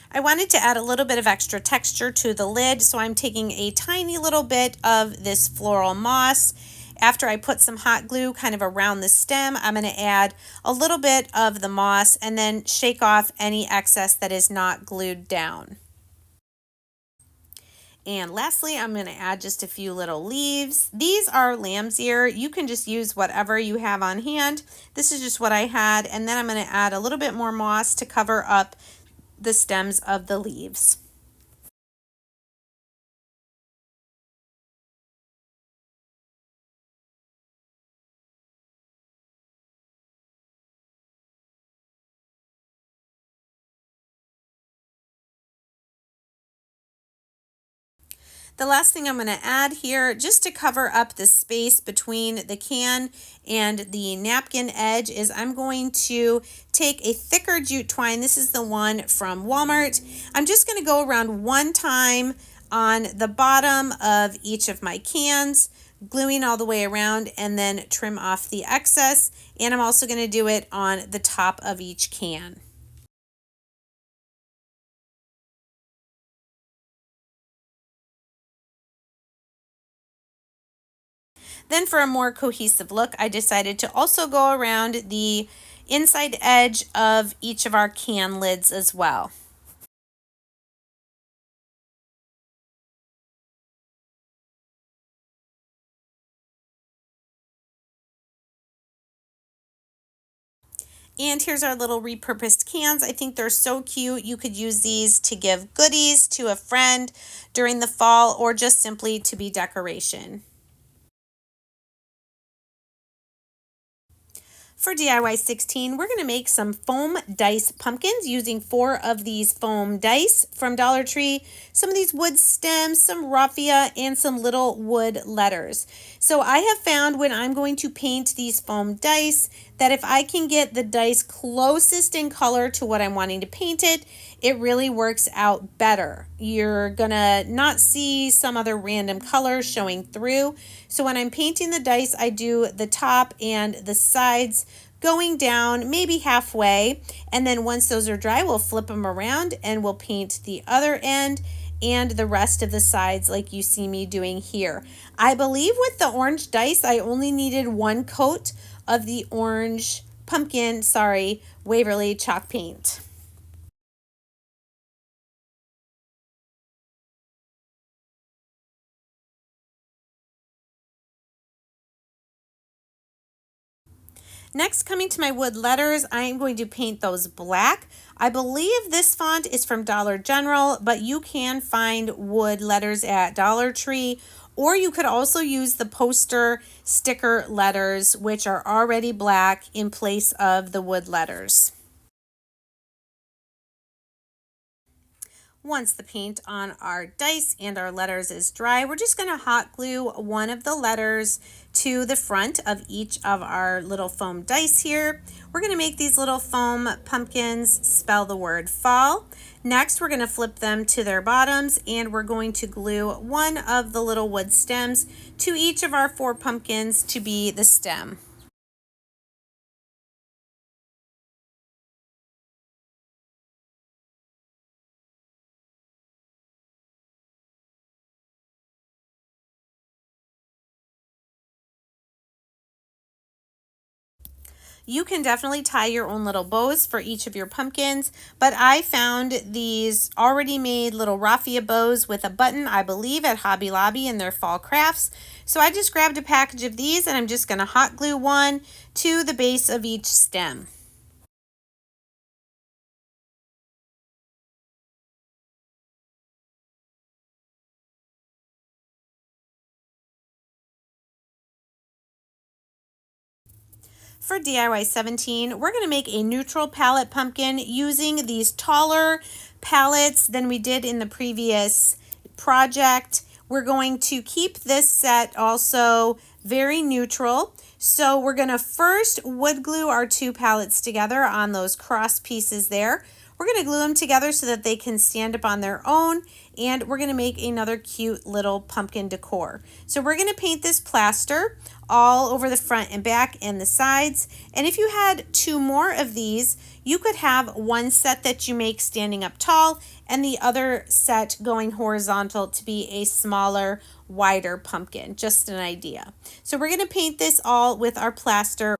I wanted to add a little bit of extra texture to the lid, so I'm taking a tiny little bit of this floral moss. After I put some hot glue kind of around the stem, I'm going to add a little bit of the moss and then shake off any excess that is not glued down. And lastly, I'm going to add just a few little leaves. These are lamb's ear. You can just use whatever you have on hand. This is just what I had. And then I'm going to add a little bit more moss to cover up the stems of the leaves. The last thing I'm going to add here, just to cover up the space between the can and the napkin edge, is I'm going to take a thicker jute twine. This is the one from Walmart. I'm just going to go around one time on the bottom of each of my cans, gluing all the way around, and then trim off the excess. And I'm also going to do it on the top of each can. Then for a more cohesive look, I decided to also go around the inside edge of each of our can lids as well. And here's our little repurposed cans. I think they're so cute. You could use these to give goodies to a friend during the fall or just simply to be decoration. For DIY 16, we're going to make some foam dice pumpkins using 4 of these foam dice from Dollar Tree, some of these wood stems, some raffia, and some little wood letters. So I have found when I'm going to paint these foam dice that if I can get the dice closest in color to what I'm wanting to paint it, it really works out better. You're gonna not see some other random color showing through. So when I'm painting the dice, I do the top and the sides going down maybe halfway. And then once those are dry, we'll flip them around and we'll paint the other end and the rest of the sides like you see me doing here. I believe with the orange dice, I only needed 1 coat of the orange pumpkin, Waverly chalk paint. Next, coming to my wood letters, I am going to paint those black. I believe this font is from Dollar General, but you can find wood letters at Dollar Tree, or you could also use the poster sticker letters, which are already black in place of the wood letters. Once the paint on our dice and our letters is dry, we're just going to hot glue one of the letters to the front of each of our little foam dice here. We're going to make these little foam pumpkins spell the word fall. Next, we're going to flip them to their bottoms and we're going to glue one of the little wood stems to each of our 4 pumpkins to be the stem. You can definitely tie your own little bows for each of your pumpkins, but I found these already made little raffia bows with a button, I believe, at Hobby Lobby in their fall crafts. So I just grabbed a package of these and I'm just going to hot glue one to the base of each stem. For DIY 17, we're going to make a neutral palette pumpkin using these taller palettes than we did in the previous project. We're going to keep this set also very neutral. So we're going to first wood glue our 2 palettes together on those cross pieces there. We're going to glue them together so that they can stand up on their own, and we're going to make another cute little pumpkin decor. So we're going to paint this plaster all over the front and back and the sides. And if you had 2 more of these, you could have one set that you make standing up tall and the other set going horizontal to be a smaller, wider pumpkin. Just an idea. So we're going to paint this all with our plaster.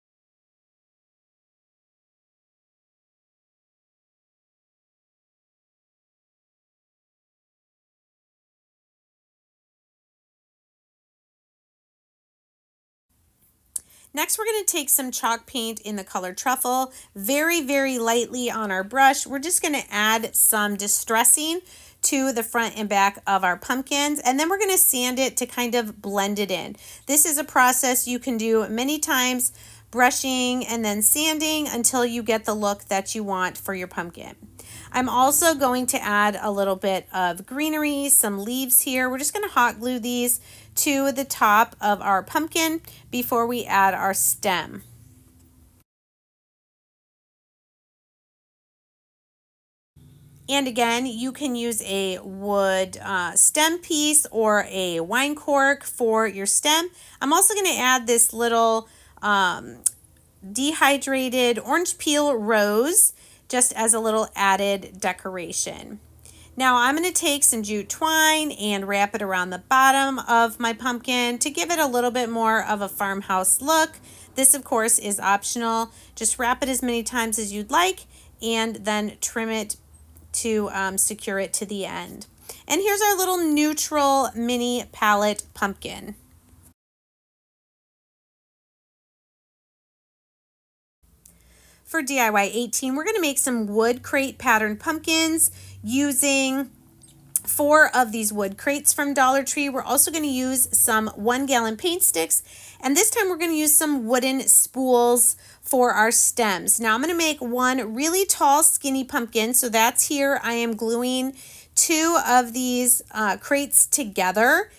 Next, we're going to take some chalk paint in the color Truffle, very, very lightly on our brush. We're just going to add some distressing to the front and back of our pumpkins, and then we're going to sand it to kind of blend it in. This is a process you can do many times, brushing and then sanding until you get the look that you want for your pumpkin. I'm also going to add a little bit of greenery, some leaves here. We're just going to hot glue these to the top of our pumpkin before we add our stem. And again, you can use a wood stem piece or a wine cork for your stem. I'm also going to add this little dehydrated orange peel rose just as a little added decoration. Now I'm going to take some jute twine and wrap it around the bottom of my pumpkin to give it a little bit more of a farmhouse look. This, of course, is optional. Just wrap it as many times as you'd like and then trim it to secure it to the end. And here's our little neutral mini palette pumpkin. For DIY 18, we're going to make some wood crate pattern pumpkins using 4 of these wood crates from Dollar Tree. We're also going to use some 1-gallon paint sticks, and this time we're going to use some wooden spools for our stems. Now I'm going to make one really tall skinny pumpkin, so that's here. I am gluing 2 of these crates together,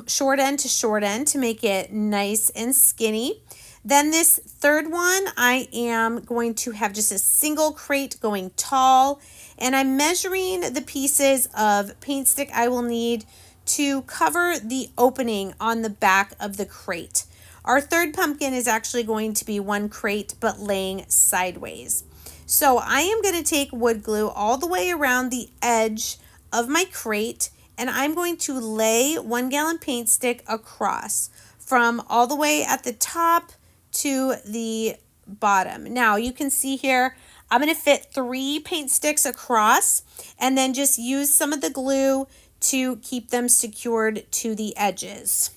short end to short end, to make it nice and skinny. Then this third one, I am going to have just a single crate going tall, and I'm measuring the pieces of paint stick I will need to cover the opening on the back of the crate. Our third pumpkin is actually going to be 1 crate but laying sideways. So I am going to take wood glue all the way around the edge of my crate, and I'm going to lay 1-gallon paint stick across from all the way at the top to the bottom. Now you can see here, I'm going to fit 3 paint sticks across and then just use some of the glue to keep them secured to the edges.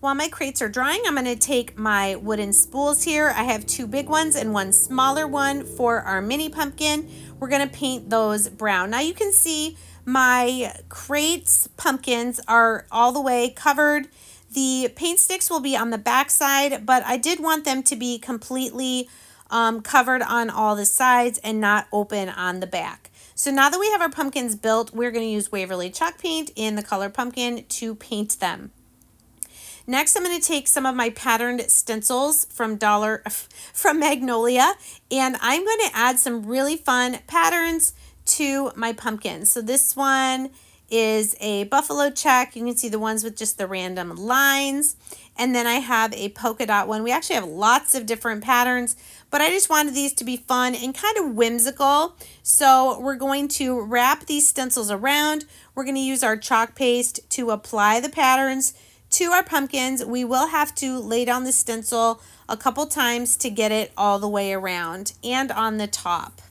While my crates are drying, I'm going to take my wooden spools here. I have 2 big ones and 1 smaller one for our mini pumpkin. We're going to paint those brown. Now you can see my crates pumpkins are all the way covered. The paint sticks will be on the back side, but I did want them to be completely covered on all the sides and not open on the back. So now that we have our pumpkins built, we're going to use Waverly chalk paint in the color pumpkin to paint them. Next, I'm going to take some of my patterned stencils from Magnolia, and I'm going to add some really fun patterns to my pumpkins. So this one is a buffalo check. You can see the ones with just the random lines. And then I have a polka dot one. We actually have lots of different patterns, but I just wanted these to be fun and kind of whimsical. So we're going to wrap these stencils around. We're going to use our chalk paste to apply the patterns to our pumpkins. We will have to lay down the stencil a couple times to get it all the way around and on the top.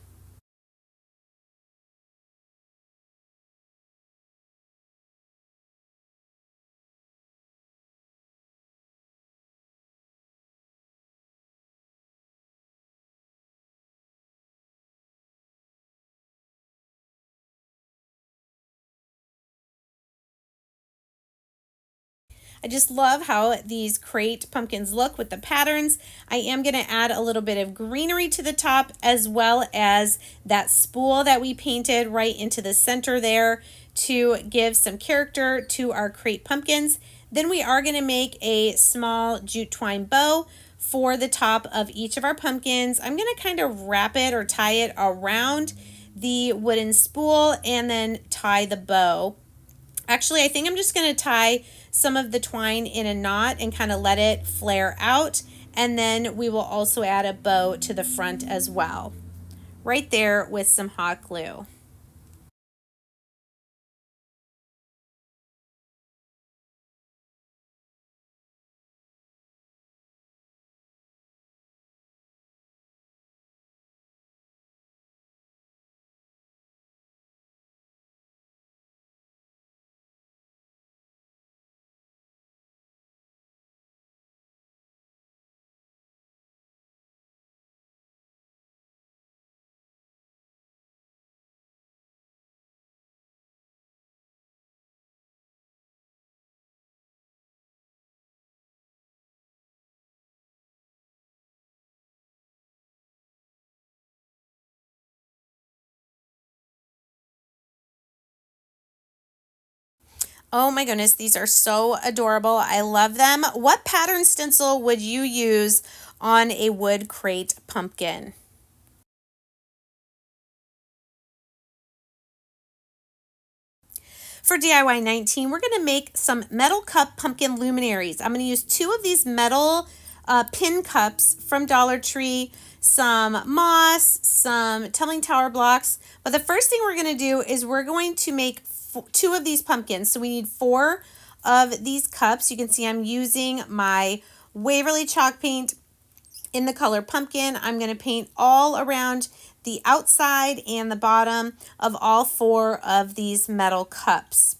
I just love how these crate pumpkins look with the patterns. I am going to add a little bit of greenery to the top, as well as that spool that we painted right into the center there to give some character to our crate pumpkins. Then we are going to make a small jute twine bow for the top of each of our pumpkins. I'm going to kind of wrap it or tie it around the wooden spool and then tie the bow. Actually, I think I'm just going to tie some of the twine in a knot and kind of let it flare out. And then we will also add a bow to the front as well, right there with some hot glue. Oh my goodness, these are so adorable. I love them. What pattern stencil would you use on a wood crate pumpkin? For DIY 19, we're going to make some metal cup pumpkin luminaries. I'm going to use 2 of these metal pin cups from Dollar Tree, some moss, some tumbling tower blocks. But the first thing we're going to do is we're going to make 2 of these pumpkins. So we need 4 of these cups. You can see I'm using my Waverly chalk paint in the color pumpkin. I'm going to paint all around the outside and the bottom of all 4 of these metal cups.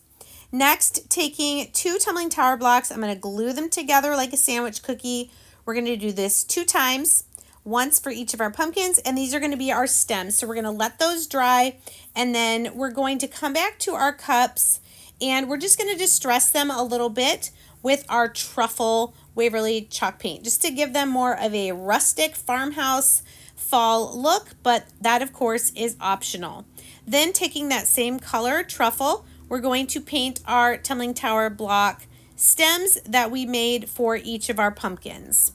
Next, taking 2 tumbling tower blocks, I'm going to glue them together like a sandwich cookie. We're going to do this 2 times, once for each of our pumpkins, and these are going to be our stems. So we're going to let those dry, and then we're going to come back to our cups, and we're just going to distress them a little bit with our truffle Waverly chalk paint, just to give them more of a rustic farmhouse fall look, but that of course is optional. Then taking that same color, truffle, we're going to paint our tumbling tower block stems that we made for each of our pumpkins.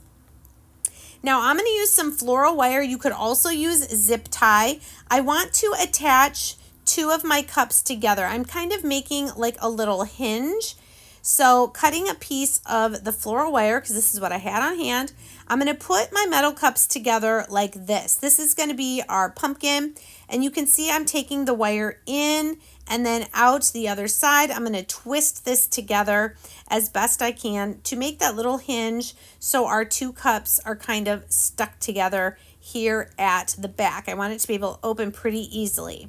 Now I'm going to use some floral wire. You could also use zip tie. I want to attach 2 of my cups together. I'm kind of making like a little hinge. So cutting a piece of the floral wire, because this is what I had on hand, I'm going to put my metal cups together like this. This is going to be our pumpkin, and you can see I'm taking the wire in and then out the other side. I'm going to twist this together as best I can to make that little hinge so our 2 cups are kind of stuck together here at the back. I want it to be able to open pretty easily.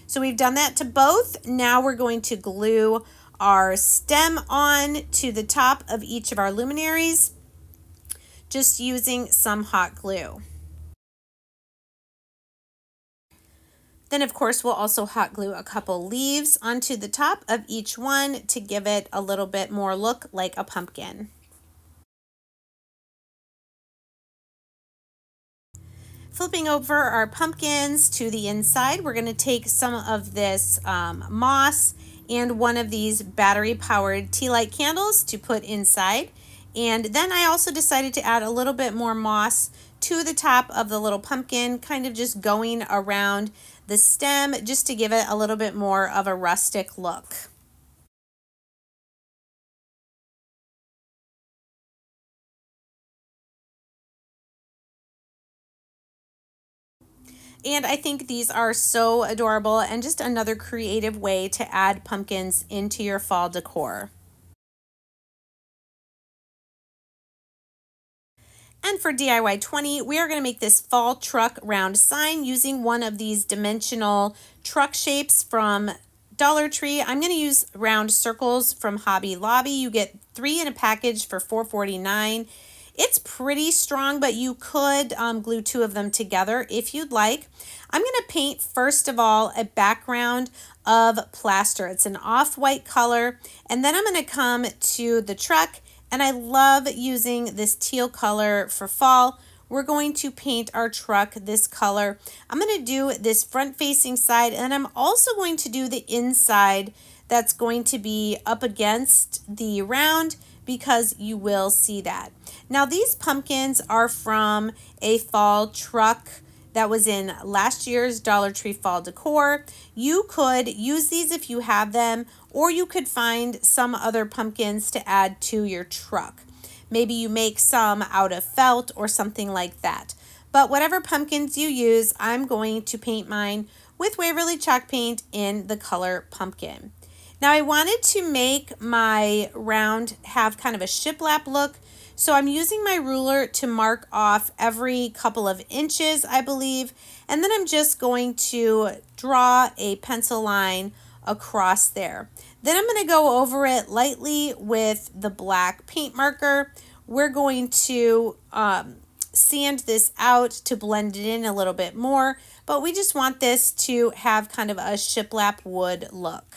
So we've done that to both. Now we're going to glue our stem on to the top of each of our luminaries, just using some hot glue. Then of course we'll also hot glue a couple leaves onto the top of each one to give it a little bit more look like a pumpkin. Flipping over our pumpkins to the inside, we're going to take some of this moss and one of these battery powered tea light candles to put inside. And then I also decided to add a little bit more moss to the top of the little pumpkin, kind of just going around the stem just to give it a little bit more of a rustic look. And I think these are so adorable and just another creative way to add pumpkins into your fall decor. And for DIY 20, we are going to make this fall truck round sign using one of these dimensional truck shapes from Dollar Tree. I'm going to use round circles from Hobby Lobby. You get 3 in a package for $4.49. It's pretty strong, but you could glue 2 of them together if you'd like. I'm going to paint, first of all, a background of plaster. It's an off-white color, and then I'm going to come to the truck, and I love using this teal color for fall. We're going to paint our truck this color. I'm going to do this front-facing side, and I'm also going to do the inside that's going to be up against the round, because you will see that. Now these pumpkins are from a fall truck that was in last year's Dollar Tree Fall Decor. You could use these if you have them, or you could find some other pumpkins to add to your truck. Maybe you make some out of felt or something like that. But whatever pumpkins you use, I'm going to paint mine with Waverly chalk paint in the color pumpkin. Now I wanted to make my round have kind of a shiplap look, so I'm using my ruler to mark off every couple of inches, I believe, and then I'm just going to draw a pencil line across there. Then I'm going to go over it lightly with the black paint marker. We're going to sand this out to blend it in a little bit more, but we just want this to have kind of a shiplap wood look.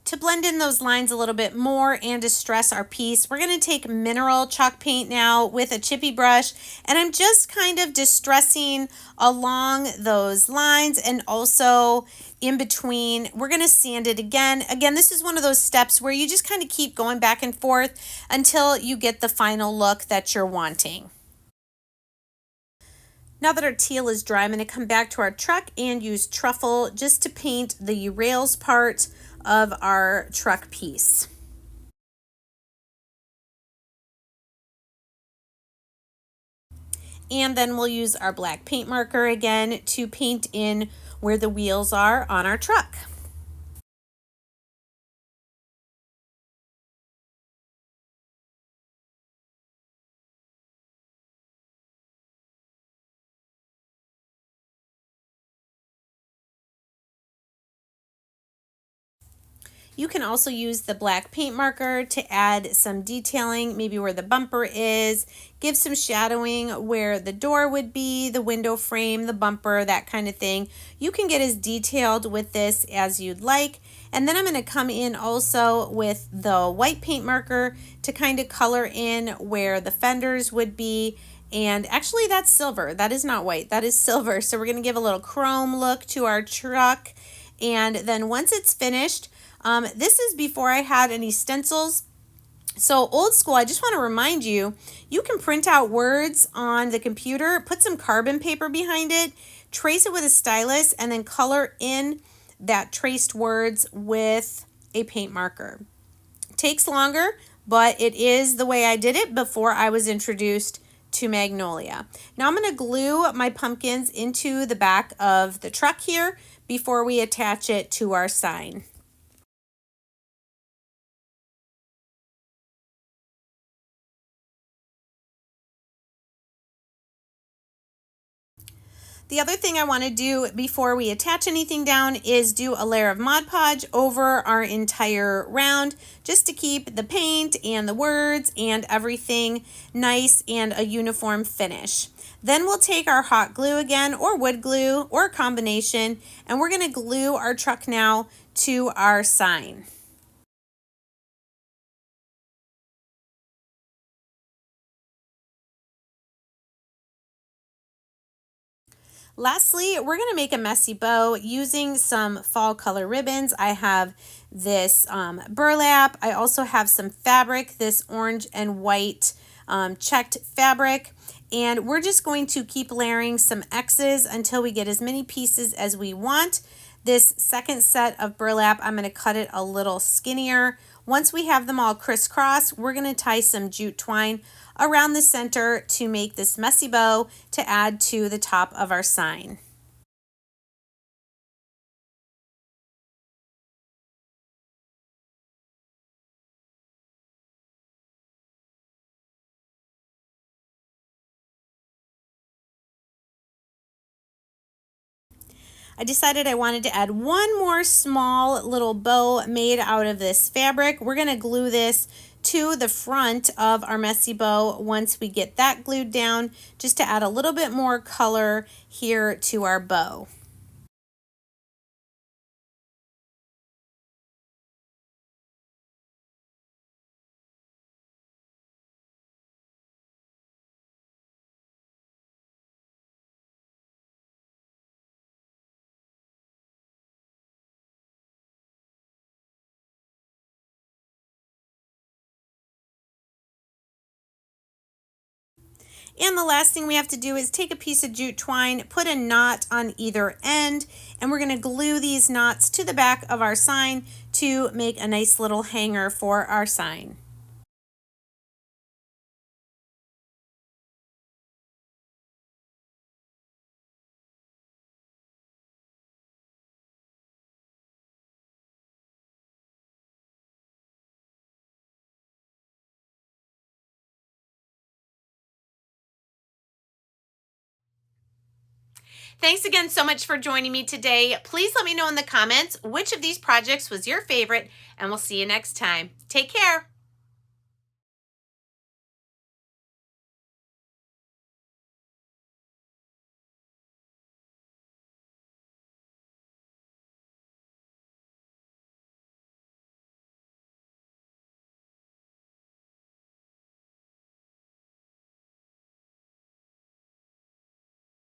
To blend in those lines a little bit more and distress our piece, we're going to take mineral chalk paint now with a chippy brush, and I'm just kind of distressing along those lines and also in between. We're going to sand it again. Again, this is one of those steps where you just kind of keep going back and forth until you get the final look that you're wanting. Now that our teal is dry, I'm going to come back to our truck and use truffle just to paint the rails part of our truck piece. And then we'll use our black paint marker again to paint in where the wheels are on our truck. You can also use the black paint marker to add some detailing, maybe where the bumper is, give some shadowing where the door would be, the window frame, the bumper, that kind of thing. You can get as detailed with this as you'd like. And then I'm going to come in also with the white paint marker to kind of color in where the fenders would be. And actually that's silver. That is not white, that is silver. So we're going to give a little chrome look to our truck. And then once it's finished, this is before I had any stencils. So old school, I just want to remind you, you can print out words on the computer, put some carbon paper behind it, trace it with a stylus, and then color in that traced words with a paint marker. It takes longer, but it is the way I did it before I was introduced to Magnolia. Now I'm going to glue my pumpkins into the back of the truck here before we attach it to our sign. The other thing I want to do before we attach anything down is do a layer of Mod Podge over our entire round, just to keep the paint and the words and everything nice and a uniform finish. Then we'll take our hot glue again, or wood glue, or a combination, and we're going to glue our truck now to our sign. Lastly, we're going to make a messy bow using some fall color ribbons. I have this burlap. I also have some fabric, this orange and white checked fabric. And we're just going to keep layering some X's until we get as many pieces as we want. This second set of burlap, I'm going to cut it a little skinnier. Once we have them all crisscross, we're going to tie some jute twine around the center to make this messy bow to add to the top of our sign. I decided I wanted to add one more small little bow made out of this fabric. We're going to glue this to the front of our messy bow once we get that glued down, just to add a little bit more color here to our bow. And the last thing we have to do is take a piece of jute twine, put a knot on either end, and we're going to glue these knots to the back of our sign to make a nice little hanger for our sign. Thanks again so much for joining me today. Please let me know in the comments which of these projects was your favorite, and we'll see you next time. Take care.